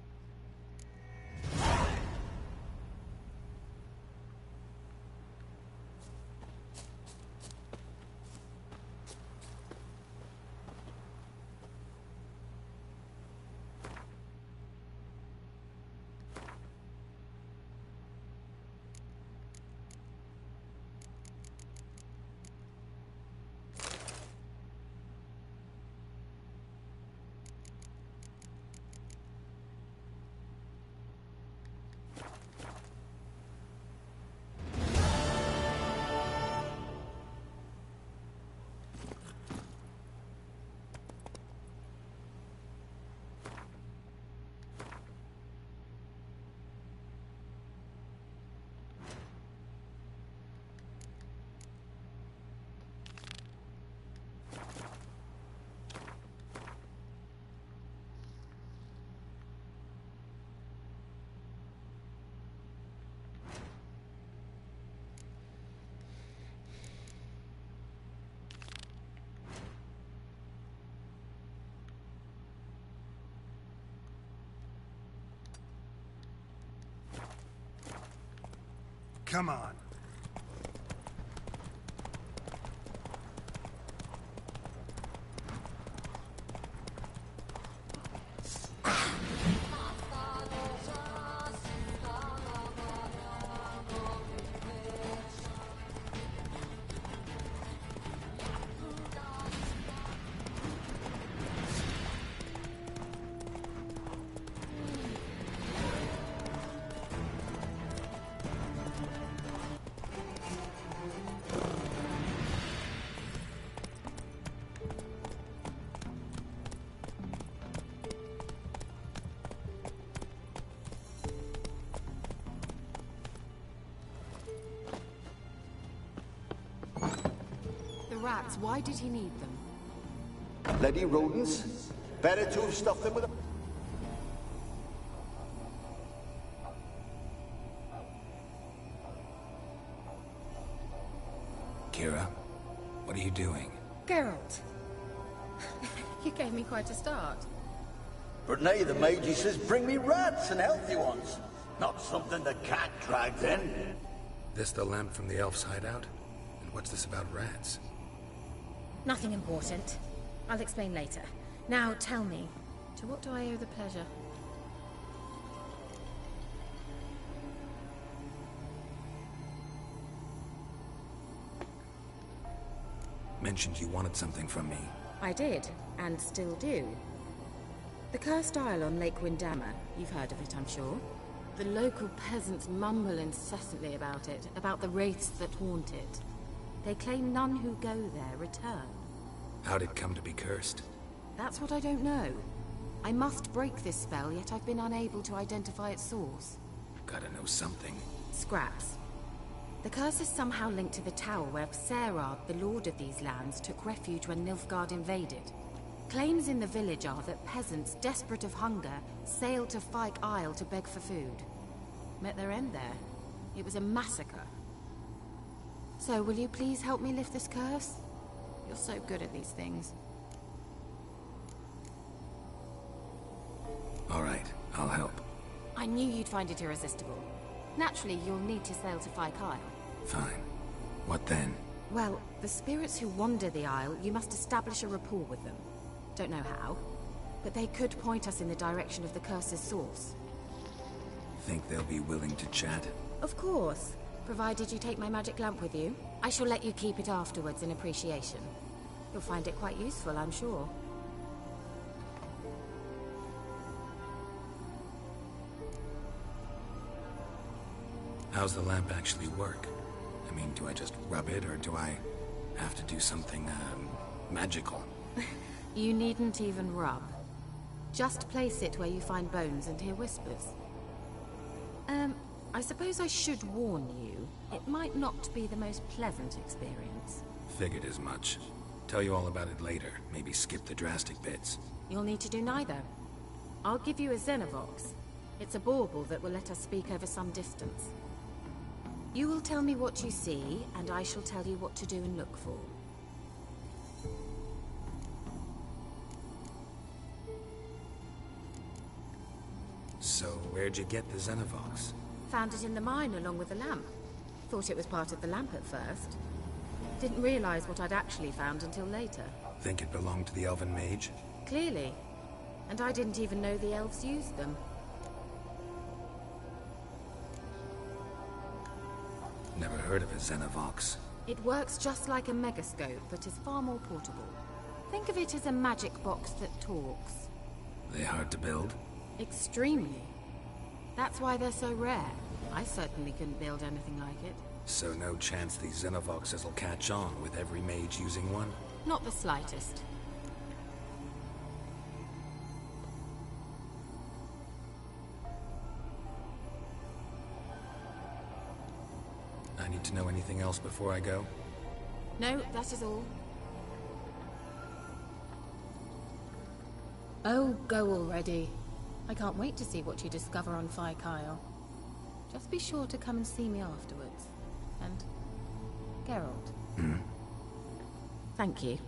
Come on. Rats, why did he need them? Bloody rodents. Better to have stuffed them with a... Kira, what are you doing? Geralt. You gave me quite a start. But now the Magi says bring me rats and healthy ones. Not something the cat dragged in. This the lamp from the elf's hideout? And what's this about rats? Nothing important. I'll explain later. Now tell me, to what do I owe the pleasure? Mentioned you wanted something from me. I did, and still do. The Cursed Isle on Lake Windammer. You've heard of it, I'm sure. The local peasants mumble incessantly about it, about the wraiths that haunt it. They claim none who go there return. How'd it come to be cursed? That's what I don't know. I must break this spell, yet I've been unable to identify its source. Gotta know something. Scraps. The curse is somehow linked to the tower where Serad, the lord of these lands, took refuge when Nilfgaard invaded. Claims in the village are that peasants, desperate of hunger, sailed to Fyke Isle to beg for food. Met their end there. It was a massacre. So, will you please help me lift this curse? You're so good at these things. All right, I'll help. I knew you'd find it irresistible. Naturally, you'll need to sail to Fyke Isle. Fine. What then? Well, the spirits who wander the Isle, you must establish a rapport with them. Don't know how. but they could point us in the direction of the curse's source. Think they'll be willing to chat? Of course, provided you take my magic lamp with you. I shall let you keep it afterwards in appreciation. You'll find it quite useful, I'm sure. How's the lamp actually work? I mean, do I just rub it, or do I have to do something, magical? You needn't even rub. Just place it where you find bones and hear whispers. I suppose I should warn you, it might not be the most pleasant experience. Figured as much. Tell you all about it later. Maybe skip the drastic bits. You'll need to do neither. I'll give you a Xenovox. It's a bauble that will let us speak over some distance. You will tell me what you see, and I shall tell you what to do and look for. So, where'd you get the Xenovox? Found it in the mine along with the lamp. Thought it was part of the lamp at first. Didn't realize what I'd actually found until later. Think it belonged to the Elven Mage? Clearly. And I didn't even know the elves used them. Never heard of a Xenovox. It works just like a megascope, but is far more portable. Think of it as a magic box that talks. They hard to build? Extremely. That's why they're so rare. I certainly couldn't build anything like it. So no chance these Xenovoxes will catch on with every mage using one? Not the slightest. I need to know anything else before I go? No, that is all. Oh, go already. I can't wait to see what you discover on Phi Kyle. Just be sure to come and see me afterwards. And Geralt. Thank you.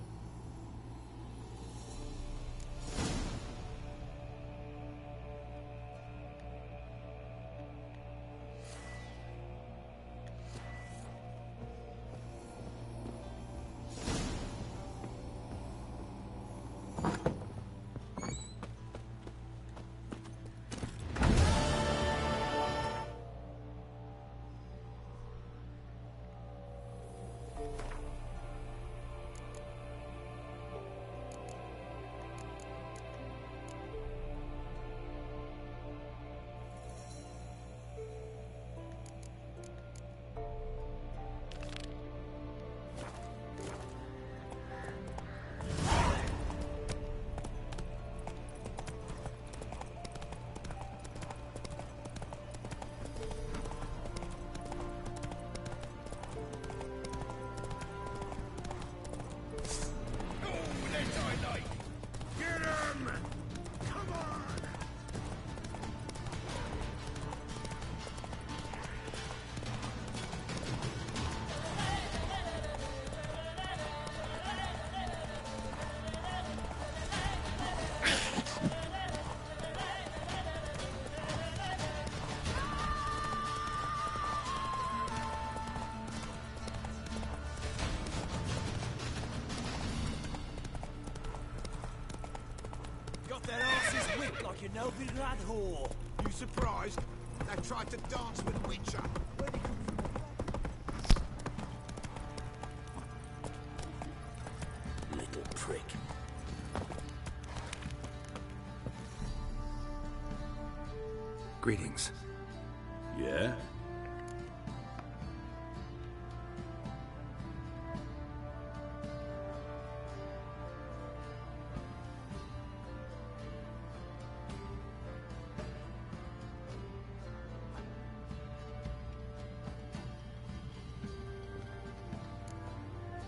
Their asses whipped like a Novigrad whore. You surprised? They tried to dance with Witcher. Little prick. Greetings. Yeah?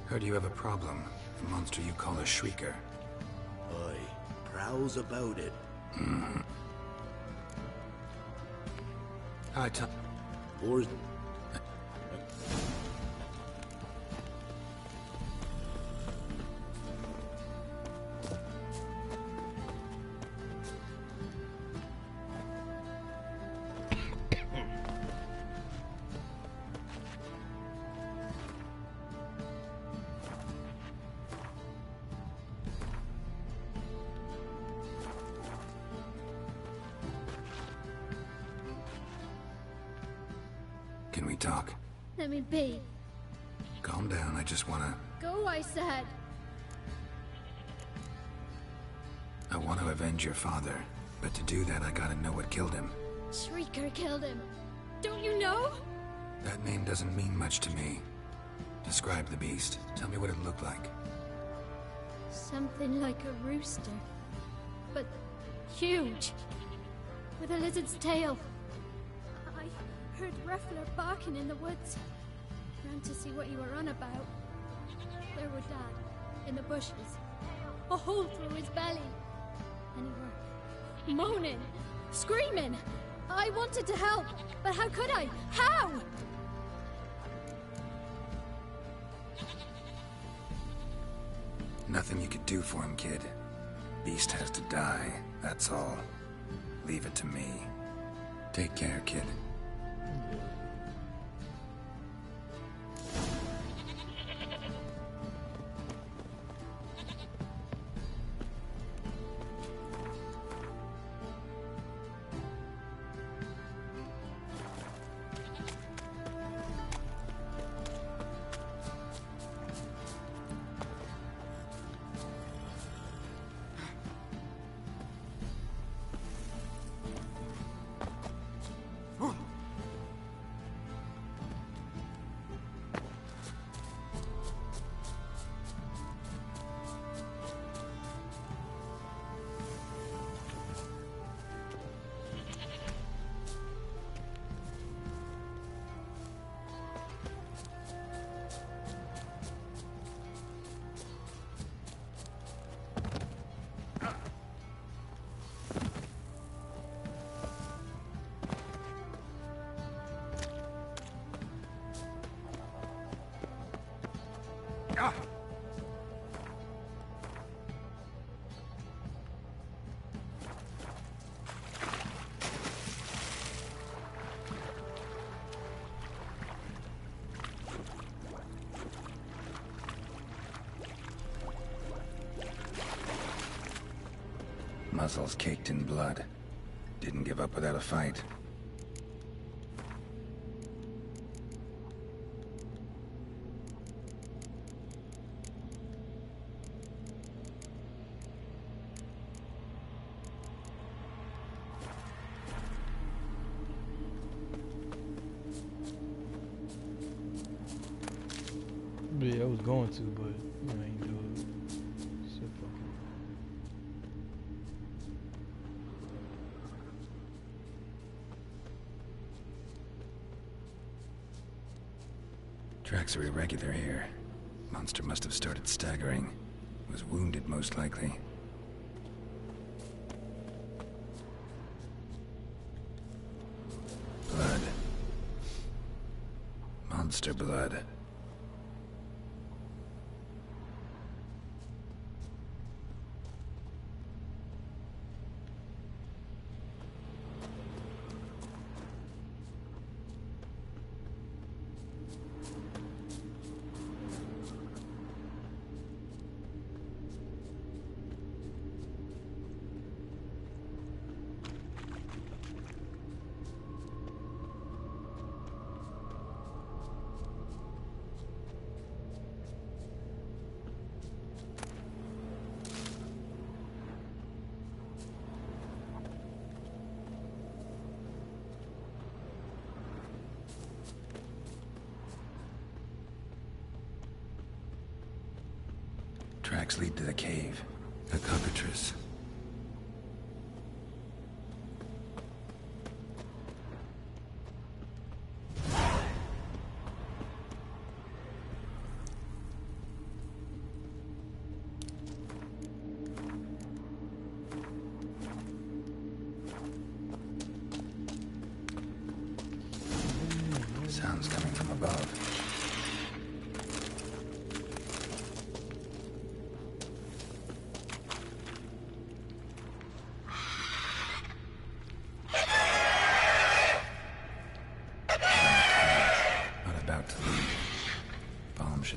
Heard you have a problem. The monster you call a Shrieker. Aye. Prowls about it. Hi, Tom. Or... Can we talk? Let me be. Calm down, I just wanna... Go, I said. I want to avenge your father, but to do that I gotta know what killed him. Shrieker killed him. Don't you know? That name doesn't mean much to me. Describe the beast. Tell me what it looked like. Something like a rooster. But huge. With a lizard's tail. I heard Reffler barking in the woods. Ran to see what you were on about. There were Dad, in the bushes. A hole through his belly. And he were moaning, screaming. I wanted to help, but how could I? How? Nothing you could do for him, kid. Beast has to die, that's all. Leave it to me. Take care, kid. Muscles caked in blood. Didn't give up without a fight. Yeah, I was going to, but I ain't do it. So fuck it. Tracks are irregular here. Monster must have started staggering. Was wounded, most likely. Blood. Monster blood. Tracks lead to the cave. The cockatrice. Sounds coming from above.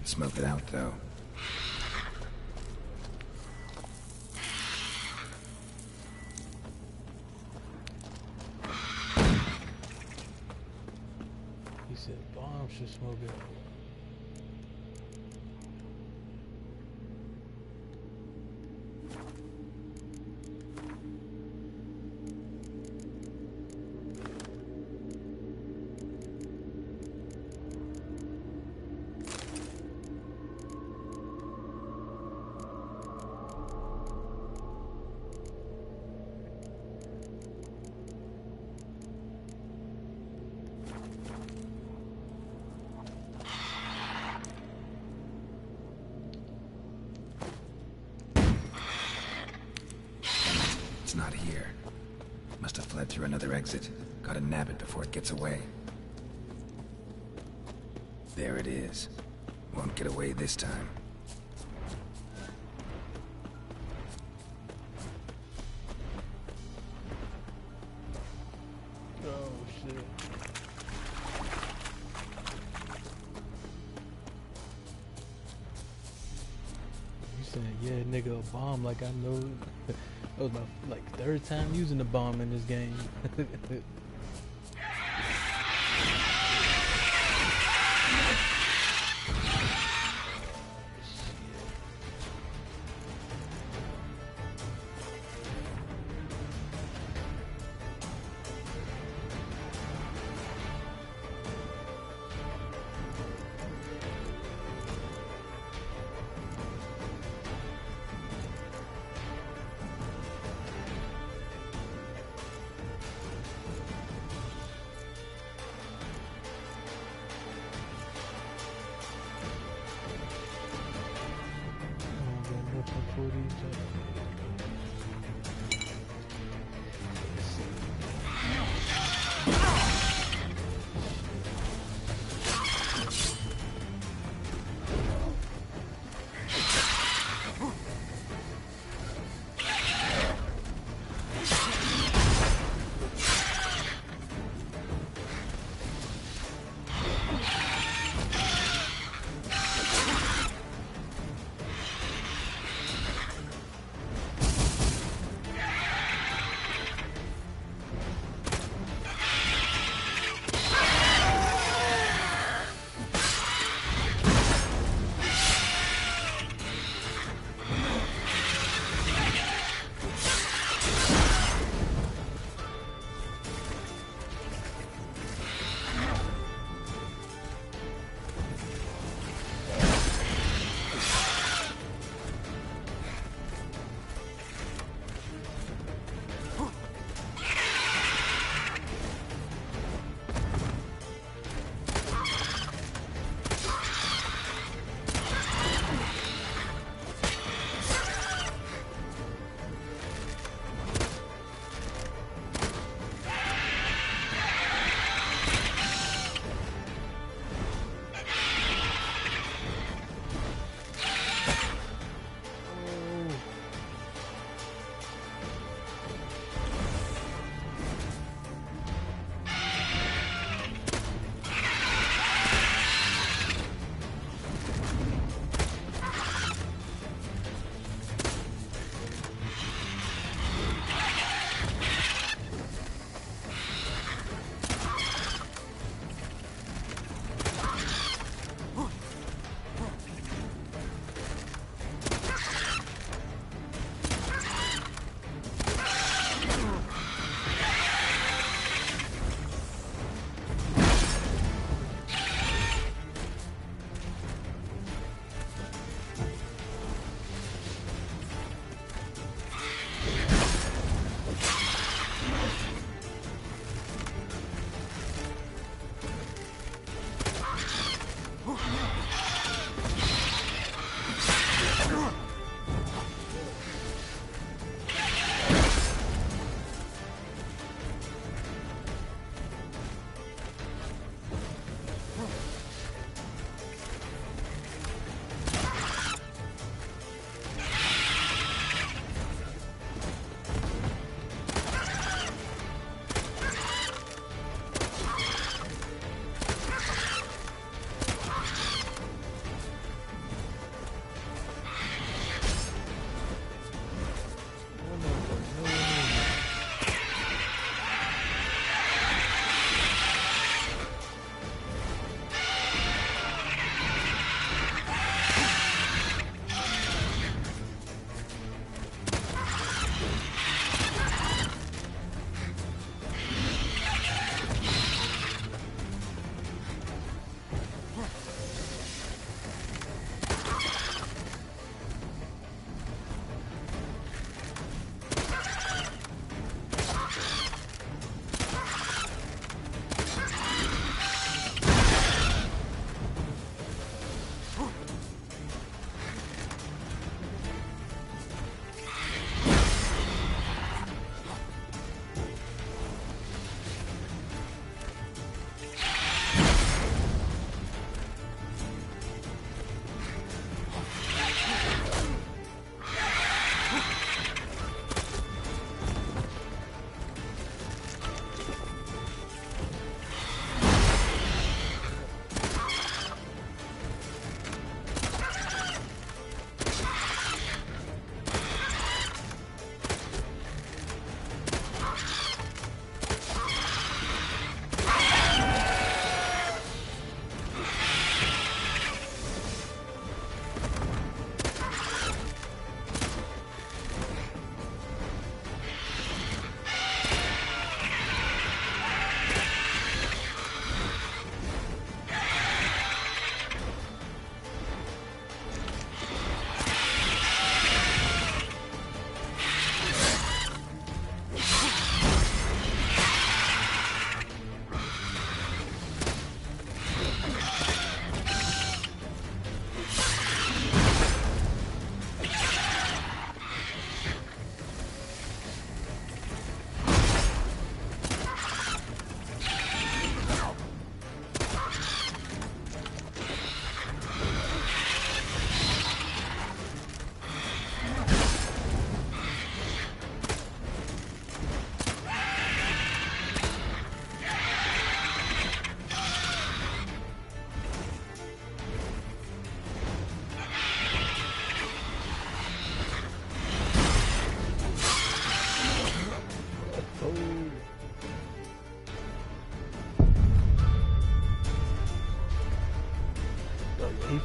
Smoke it out, though. He said Buster smoking. It's not here. Must have fled through another exit. Gotta nab it before it gets away. There it is. Won't get away this time. Oh shit. You saying, yeah, nigga, a bomb like I know. That was my like third time using the bomb in this game.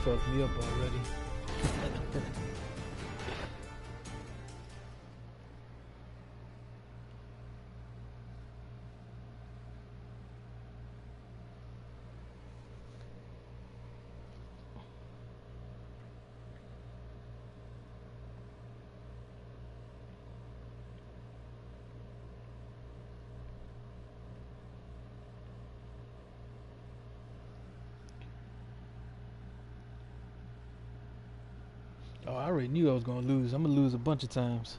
fucked me up already. Oh, I already knew I was gonna lose. I'm gonna lose a bunch of times.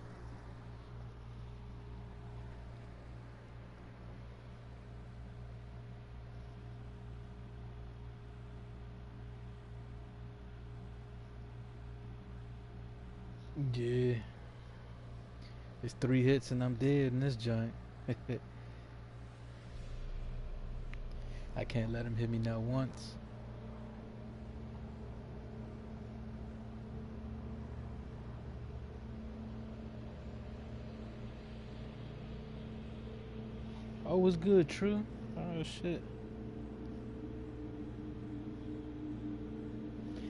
Yeah. It's 3 hits and I'm dead in this joint. I can't let him hit me not once. Oh, what's good, True? Oh, shit.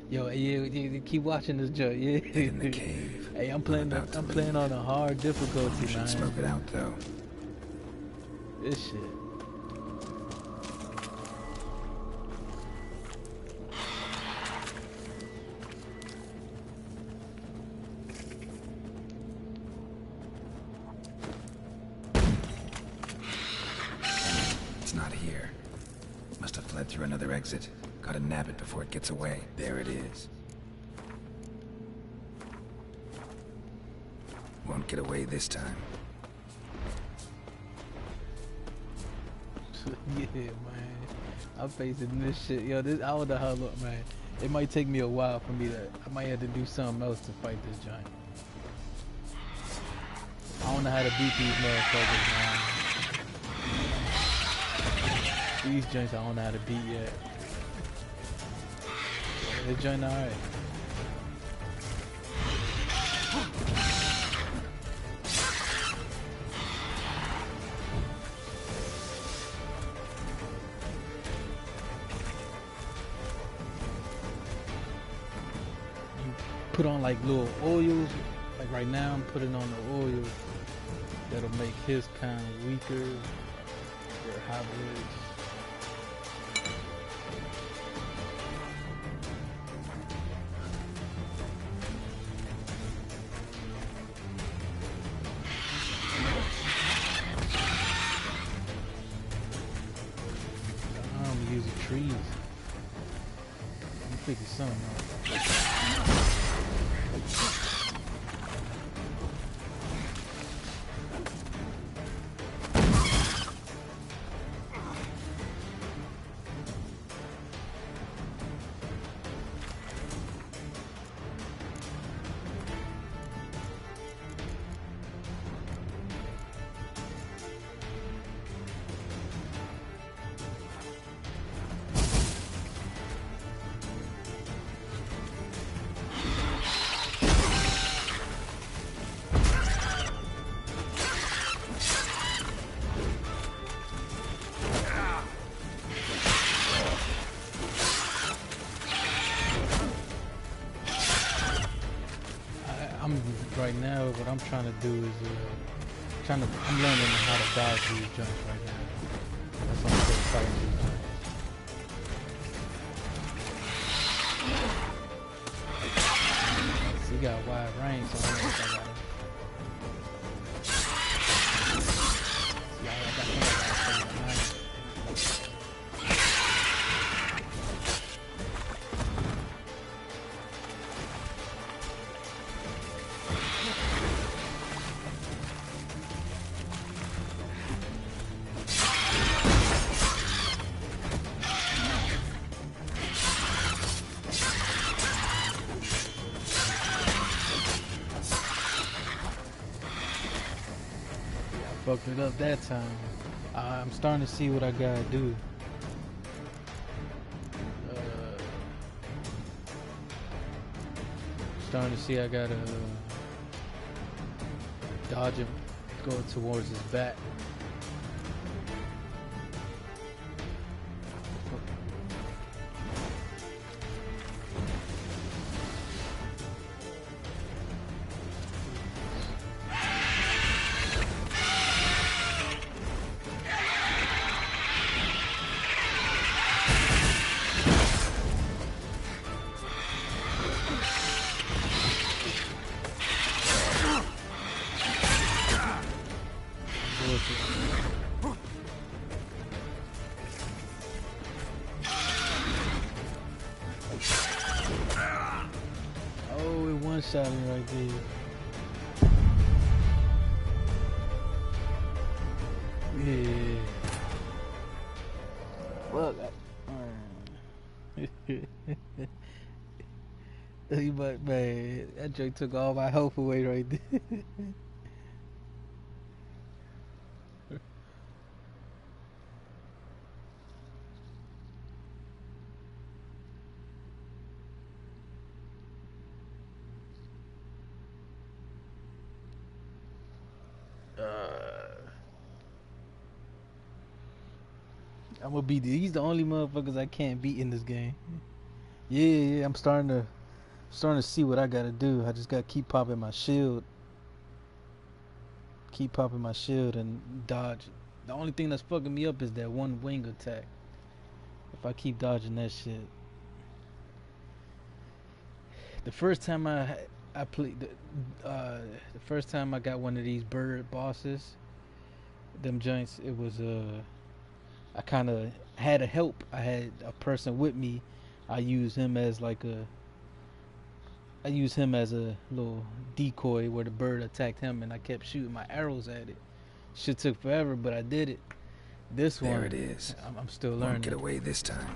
Yo, yeah, keep watching this joint, yeah. In the cave. Hey, I'm playing on a hard difficulty, You should man. smoke it out, though. This shit. It's not here. Must have fled through another exit. Gotta nab it before it gets away. There it is. Won't get away this time. Yeah, man. I'm facing this shit. Yo, this, I don't know how long, man. It might take me a while for me to, I might have to do something else to fight this giant. I don't know how to beat these motherfuckers, man. These joints I don't know how to beat yet. This joint alright. Put on like little oils, like right now I'm putting on the oil that'll make his kind of weaker, or hybrids. I'm using trees. I'm figuring something out. Right now, what I'm trying to do is I'm learning how to dodge these jumps right now. That's what I'm still fighting these jumps. So you got wide range, so I don't know if I got it. Fucked it up that time. I'm starting to see what I gotta do. Starting to see I gotta dodge him, go towards his back. shot me right there. Yeah. Fuck. But man, that joke took all my hope away right there. I'm gonna beat he's the only motherfuckers I can't beat in this game. Yeah, I'm starting to see what I gotta do. I just gotta keep popping my shield. Keep popping my shield and dodge. The only thing that's fucking me up is that one wing attack. If I keep dodging that shit. The first time I played the first time I got one of these bird bosses, them joints, it was I kind of had a help. I had a person with me. I used him as a little decoy where the bird attacked him, and I kept shooting my arrows at it. Shit took forever, but I did it. This one, there it is. I'm still learning. Won't get away this time.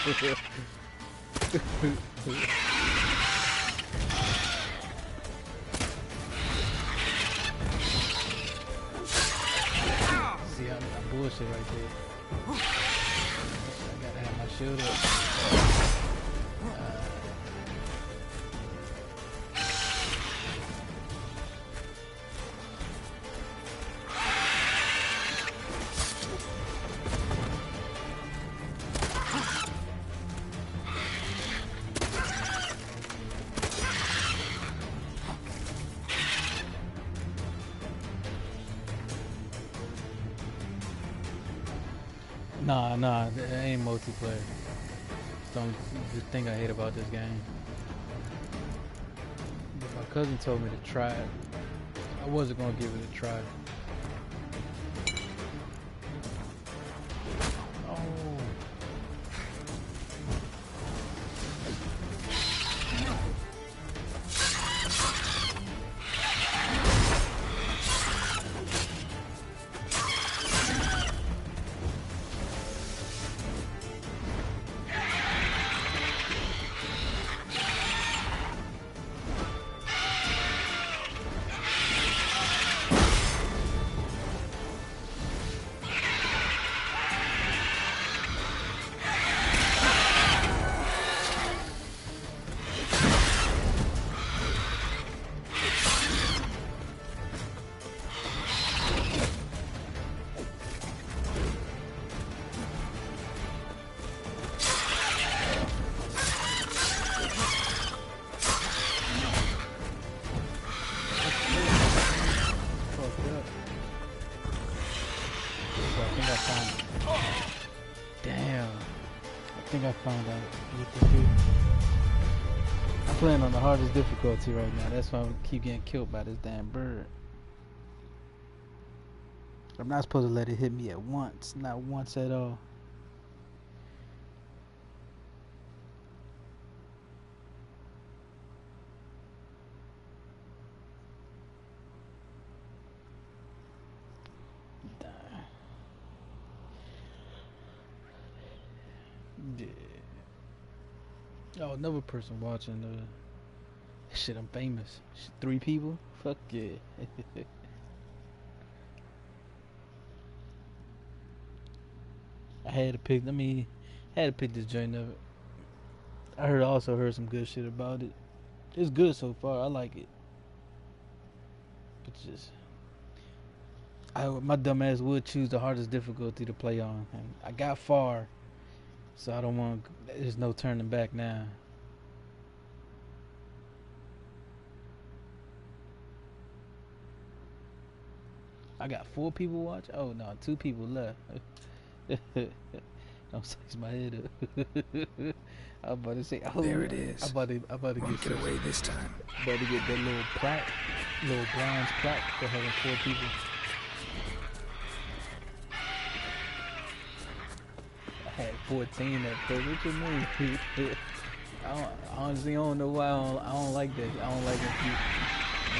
See, I'm bullshit right there. I gotta have my shield up. Nah, it ain't multiplayer. Don't the thing I hate about this game. But my cousin told me to try it. I wasn't gonna give it a try. I'm playing on the hardest difficulty right now. That's why I keep getting killed by this damn bird. I'm not supposed to let it hit me at once. Not once at all. Yeah. Oh, another person watching. Shit, I'm famous. Shit, 3 people? Fuck yeah. I had to pick. Had to pick this joint up. I also heard some good shit about it. It's good so far. I like it. But just, my dumb ass would choose the hardest difficulty to play on, and I got far. So I don't want. There's no turning back now. I got 4 people watch. Oh no, 2 people left. Don't slice my head up. I'm about to say, oh, There it is. I'm about to Won't get away this time. About to get that little plaque, little bronze plaque for having 4 people. I had 14 at first. What you mean? Honestly, I don't know why I don't like that. I don't like when people.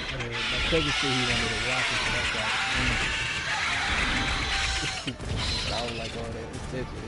My cousin said he wanted to watch it, so that's why. I don't like all that attention.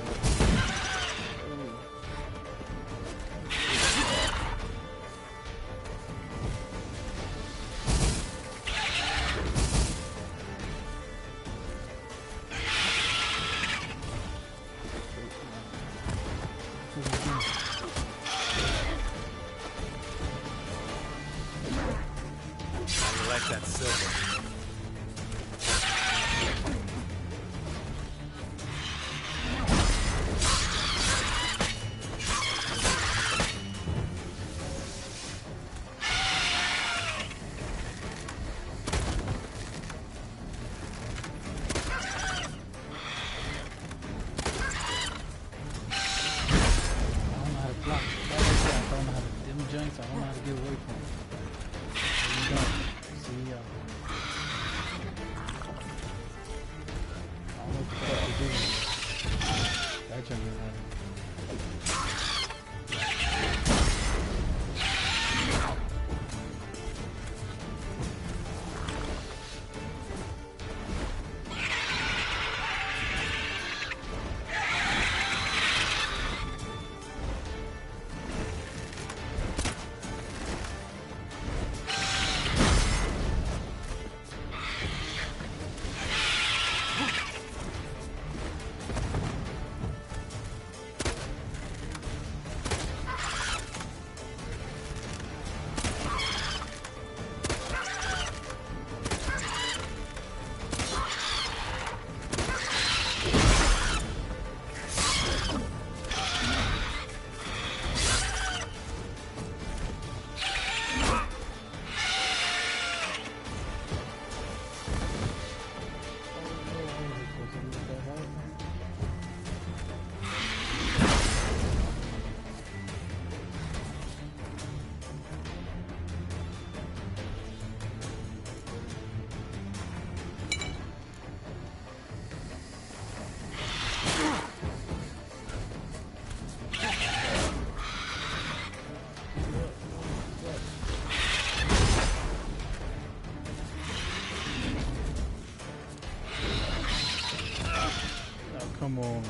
Come on.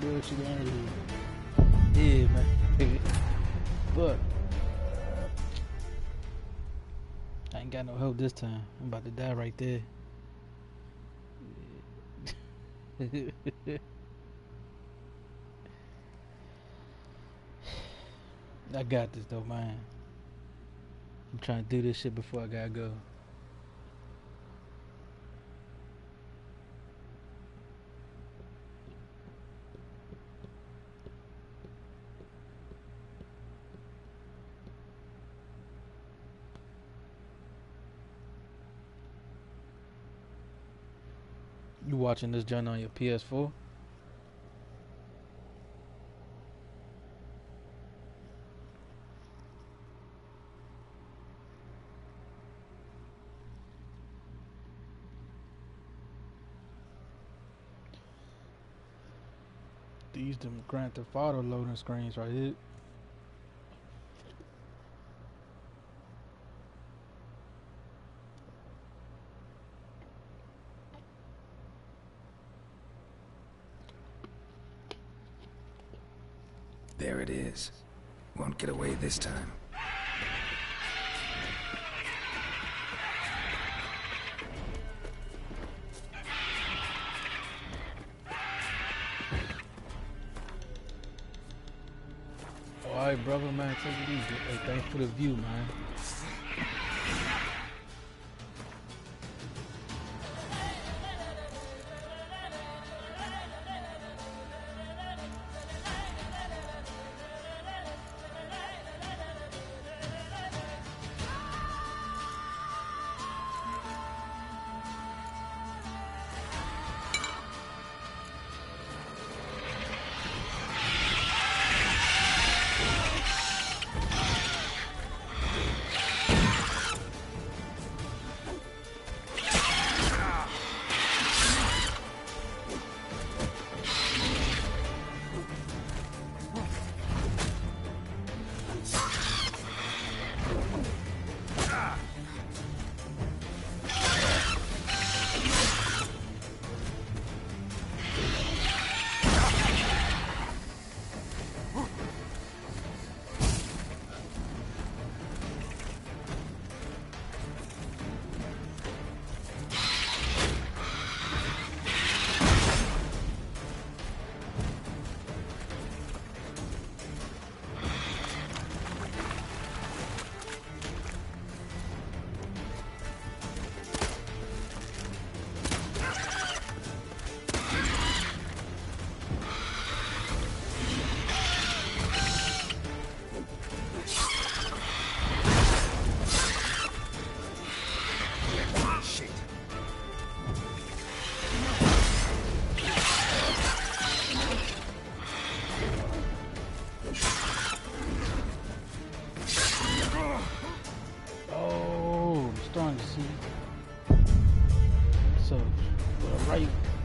Do what you gotta do. Yeah, man. But I ain't got no help this time. I'm about to die right there. I got this though, man. I'm trying to do this shit before I gotta go. You watching this joint on your PS4? These them Grand Theft Auto loading screens right here. There it is. Won't get away this time. Alright, brother, man, take it easy. Hey, thanks for the view, man.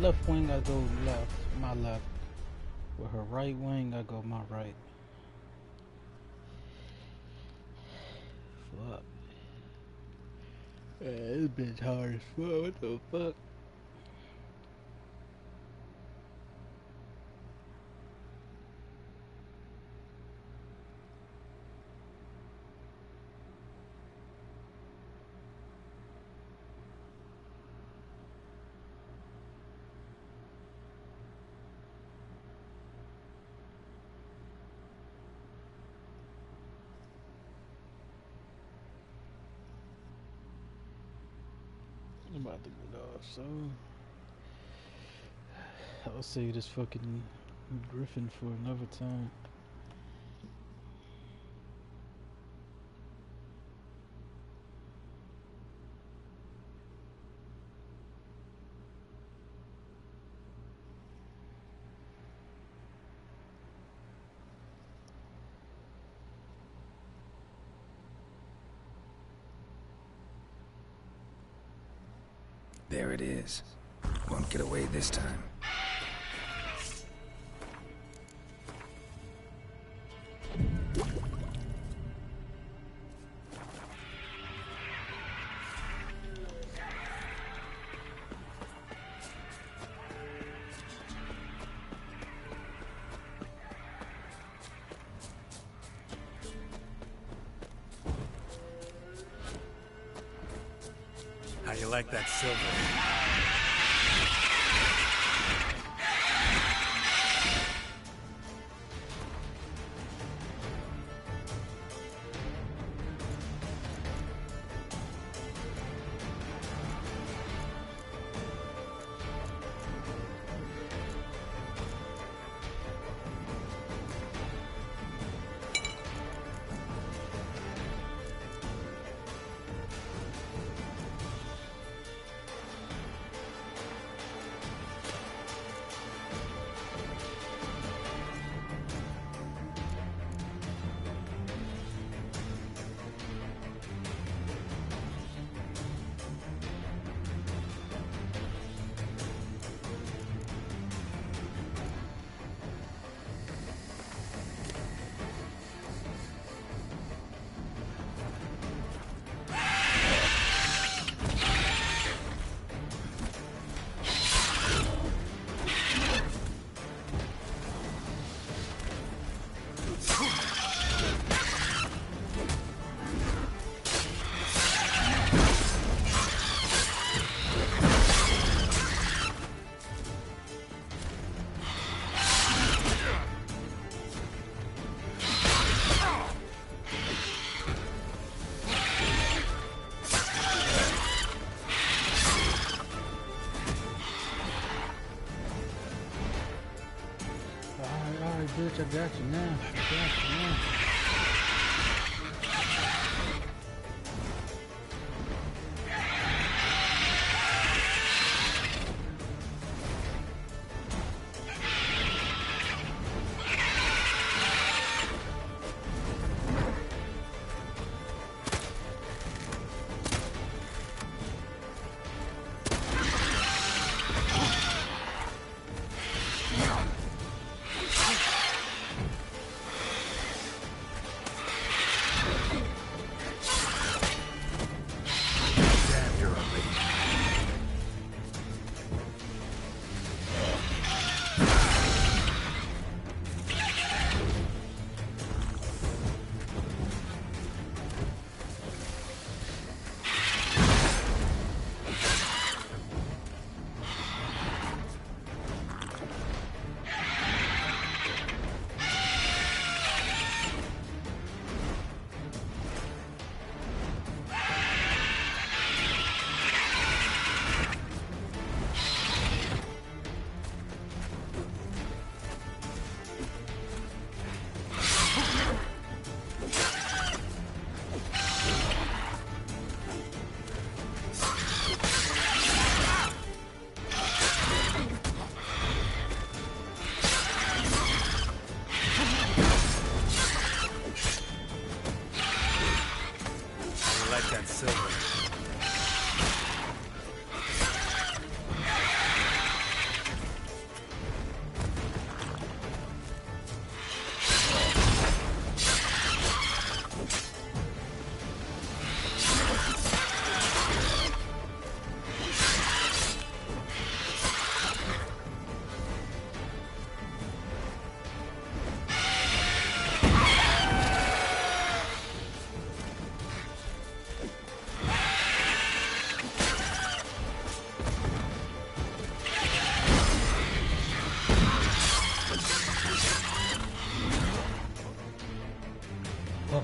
left wing, I go left, my left. With her right wing, I go my right. Fuck. Yeah, this bitch hard as fuck. What the fuck? I'm about to get off, so I'll save this fucking griffin for another time. There it is. Won't get away this time. How you like that silver? Bitch, I got you now. I got you now.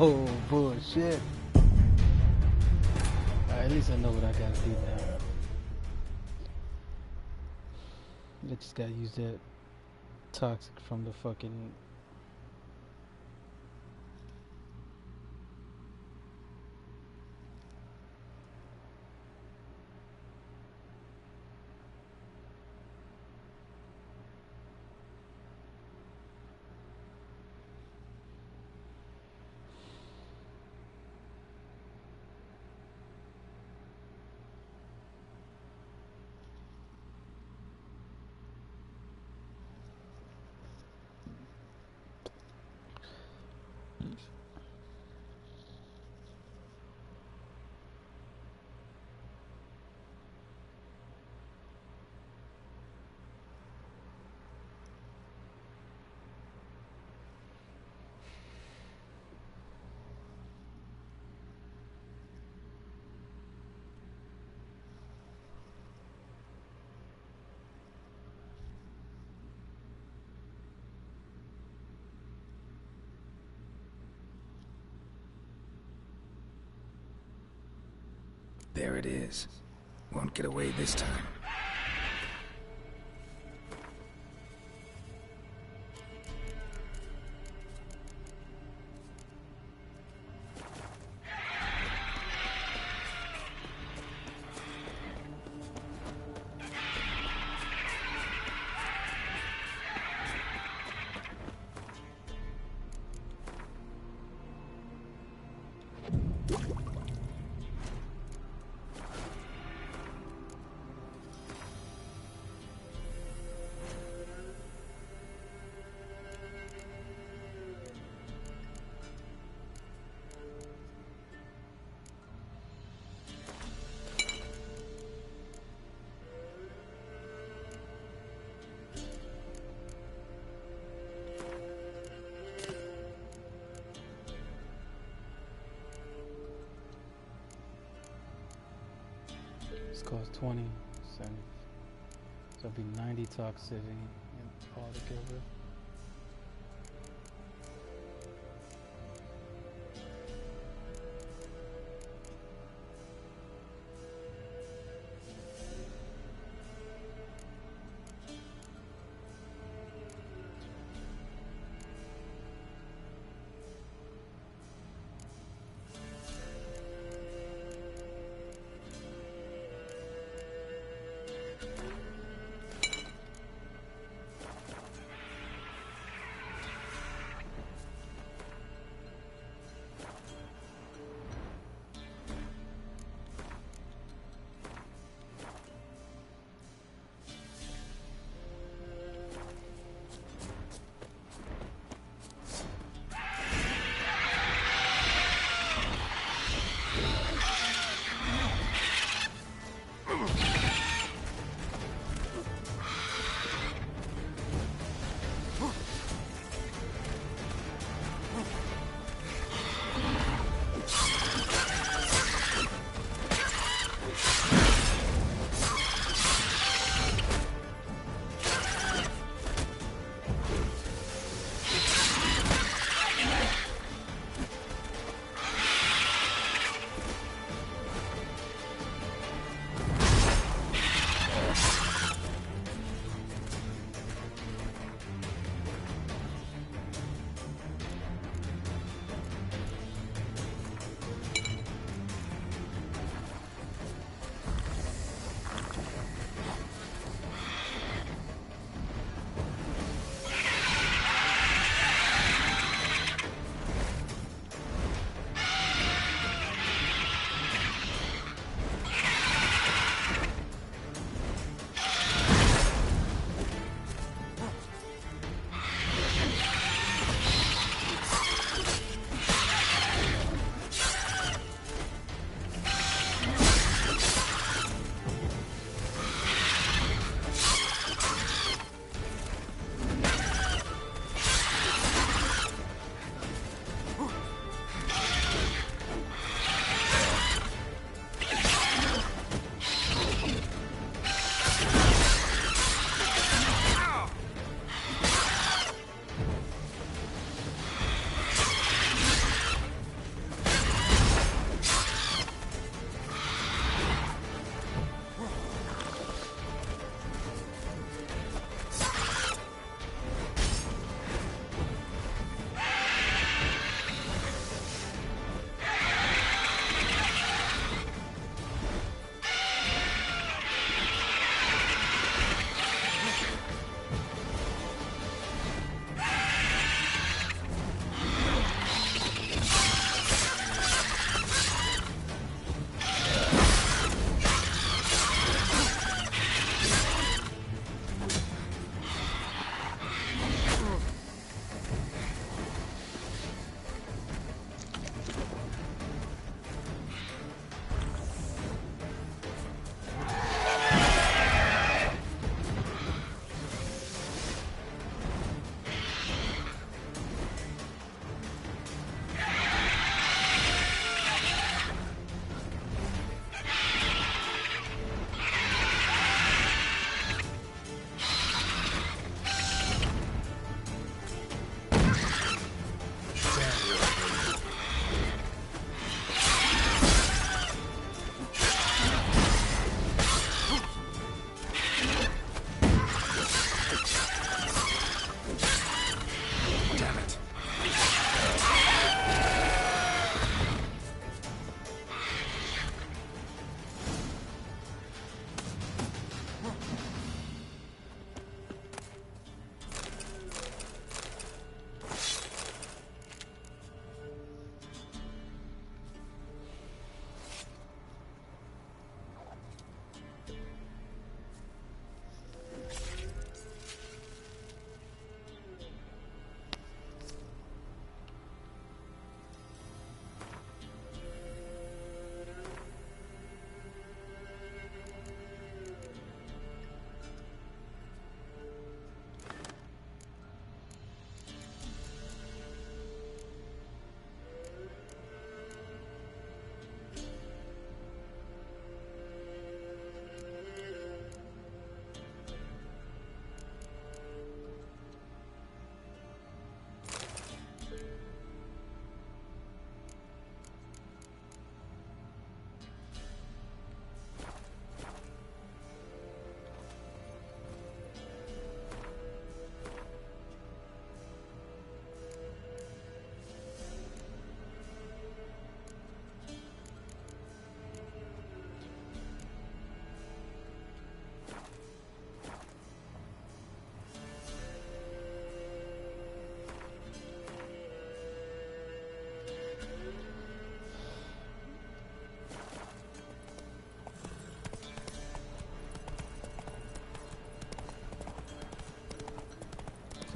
Oh, bullshit. Alright, at least I know what I gotta do now. I just gotta use that toxic from the fucking... There it is. Won't get away this time. This costs 20, so it'll be 90 toxicity altogether.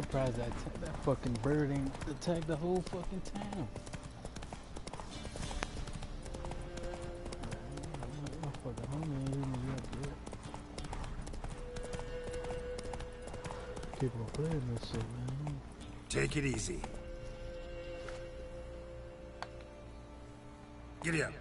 surprised that fucking bird ain't attacked the whole fucking town. My fucking homie ain't hitting me up yet. Keep on playing this shit, man. Take it easy. Giddy up.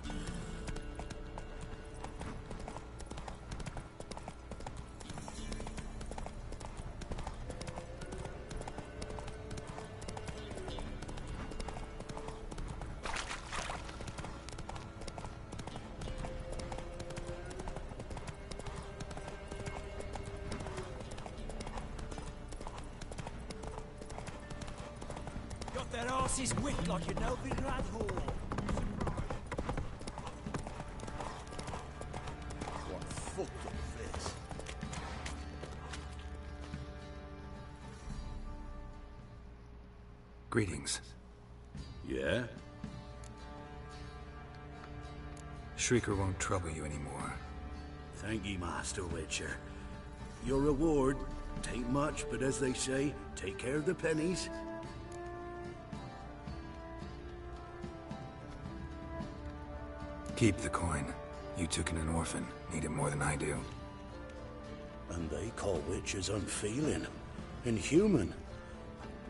Got that arse's wick like you know in Radhall. What fucked up this? Greetings. Yeah? Shrieker won't trouble you anymore. Thank ye, Master Witcher. Your reward, tain't much, but as they say, take care of the pennies. Keep the coin. You took in an orphan. Need it more than I do. And they call witches unfeeling, inhuman.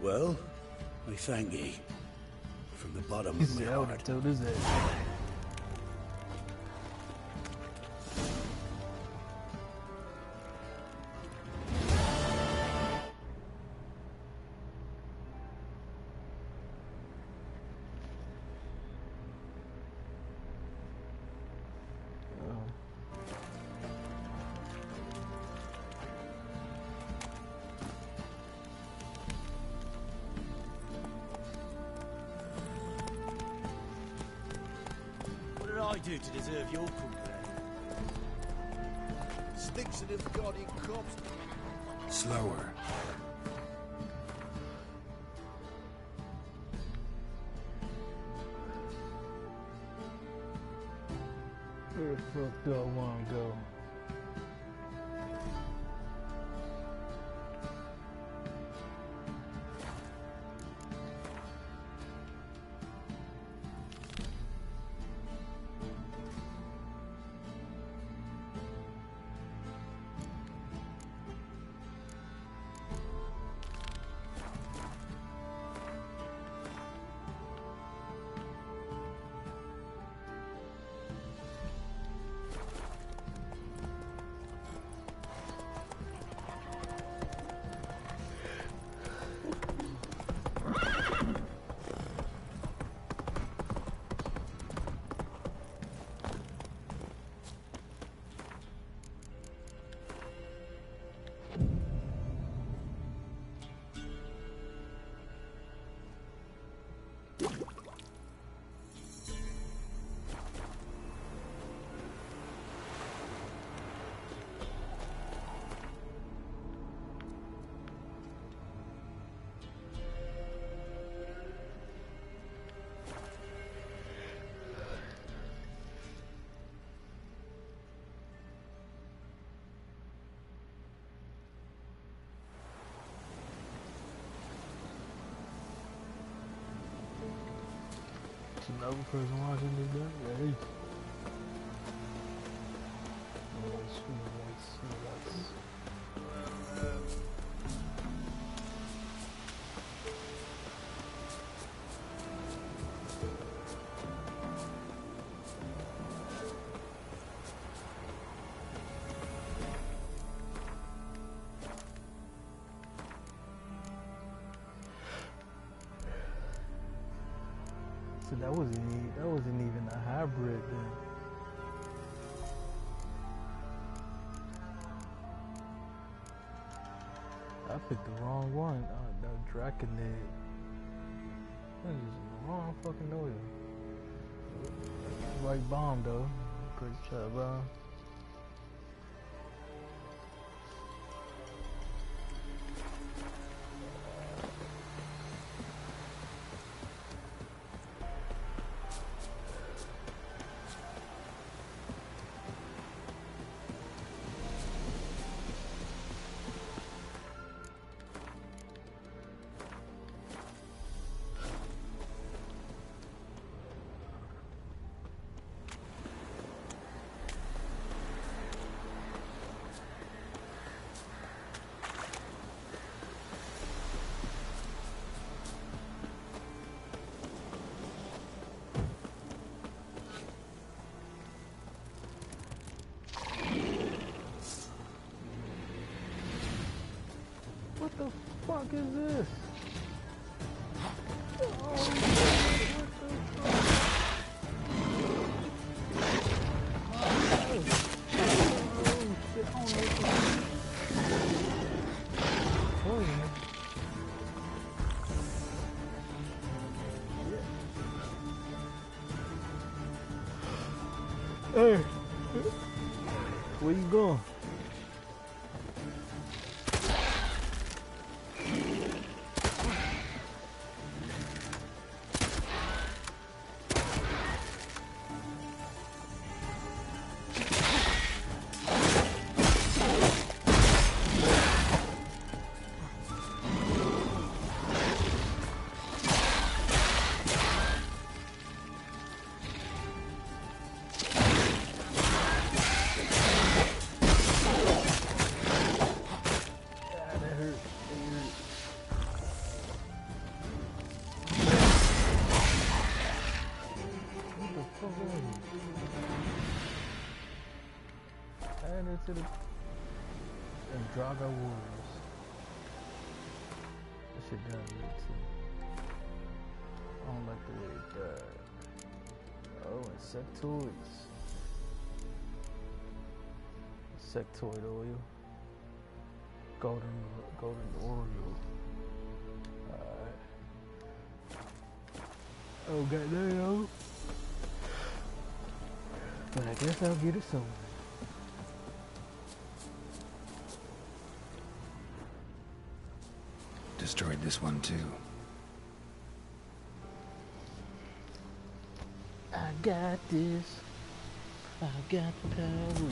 Well, I thank ye. From the bottom of my heart. What did I do to deserve your company? Stinks of Nilfgaardian corpse. Slower. Where the fuck do I wanna go? Another person watching this guy? Hey. So that wasn't even a hybrid then. I picked the wrong one. The Draconid. That is the wrong fucking noise. Right bomb though. Pretty sure bomb. the fuck is this? Oh, shit, what the fuck? Hey, where you going? To the Draga Warriors. This shit done good too. I don't like the way it died. Oh, insectoids. Insectoid oil. Golden oil. Alright. Oh, goddamn. But I guess I'll get it soon. Destroyed this one too. I got this. I got the power.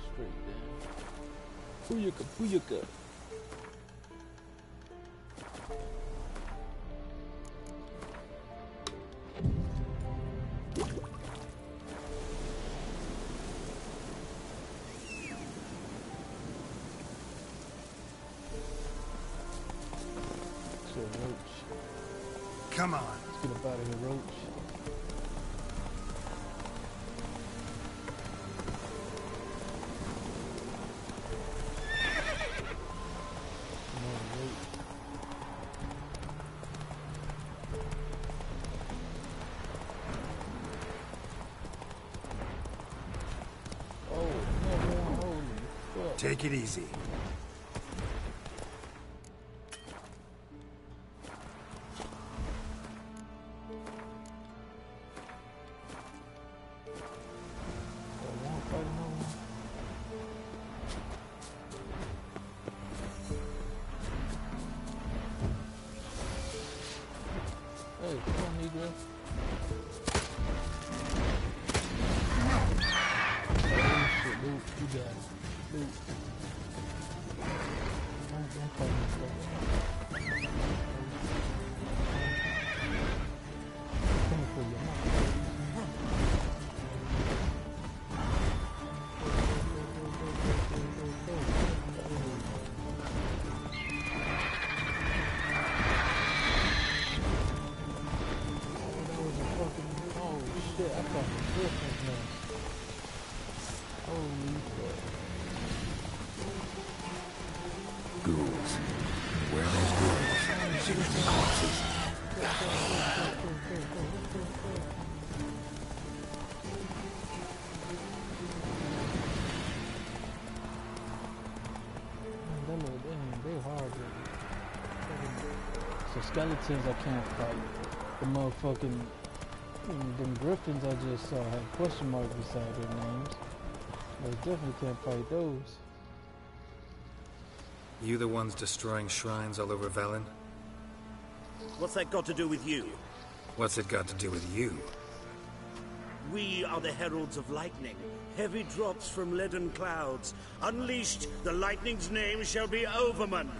Straight down. Booyaka, booyaka. Come on. Let's get up out of here, Roach. Come on, Roach. Oh, no, holy fuck. Take it easy. Hey, come on, Negro. Oh shit, Luke, you got it. Luke. Don't call me stuff. Coming for you. Shit, I thought the difference now. Holy fuck. Ghouls. Where are those ghouls? Corpses. They hard. So skeletons I can't fight. The motherfucking them griffins I just saw had question marks beside their names. I definitely can't fight those. You the ones destroying shrines all over Velen? What's that got to do with you? What's it got to do with you? We are the heralds of lightning. Heavy drops from leaden clouds. Unleashed, the lightning's name shall be Overman.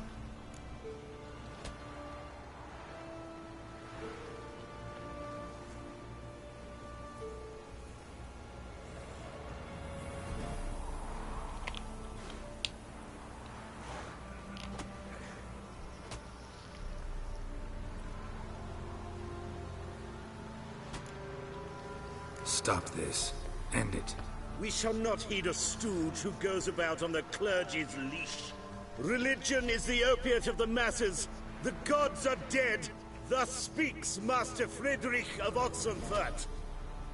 Stop this. End it. We shall not heed a stooge who goes about on the clergy's leash. Religion is the opiate of the masses. The gods are dead. Thus speaks Master Friedrich of Otzenfurt.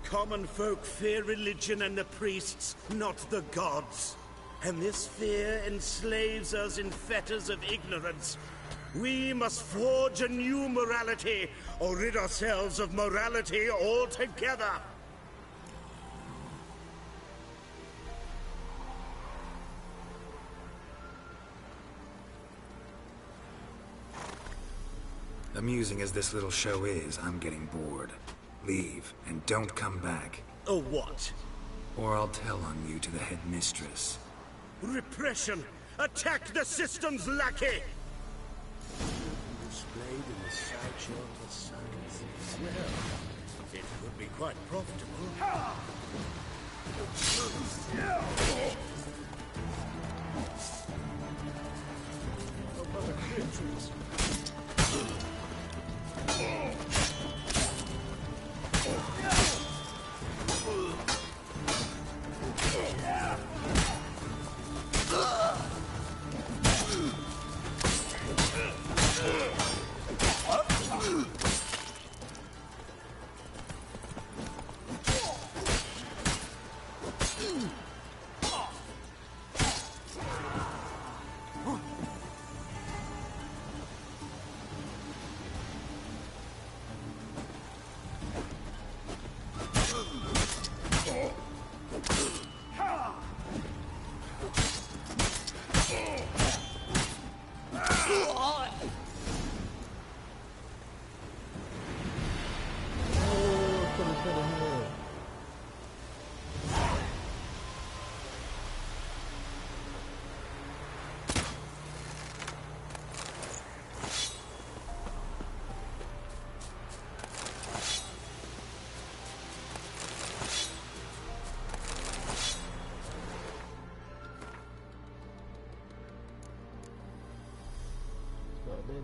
Common folk fear religion and the priests, not the gods. And this fear enslaves us in fetters of ignorance. We must forge a new morality, or rid ourselves of morality altogether. Amusing as this little show is, I'm getting bored. Leave, and don't come back. Oh, what? Or I'll tell on you to the headmistress. Repression! Attack the system's lackey! Displayed in the sideshow of the science. Well, it would be quite profitable. Oh, Mother Beatrice.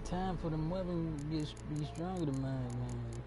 Time for them weapons to be stronger than mine, man.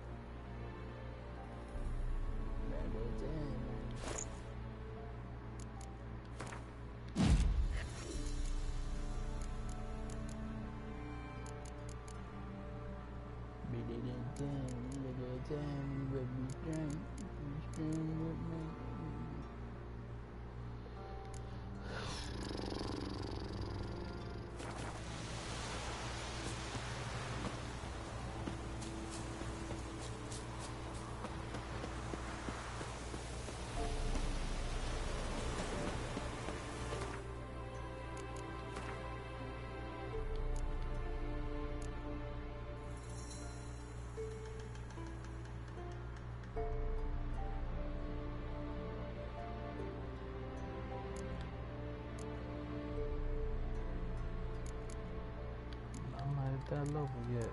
I'm not at that level yet.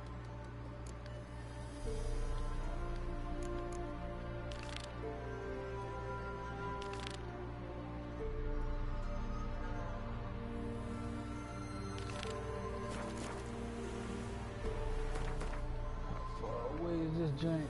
How far away is this joint?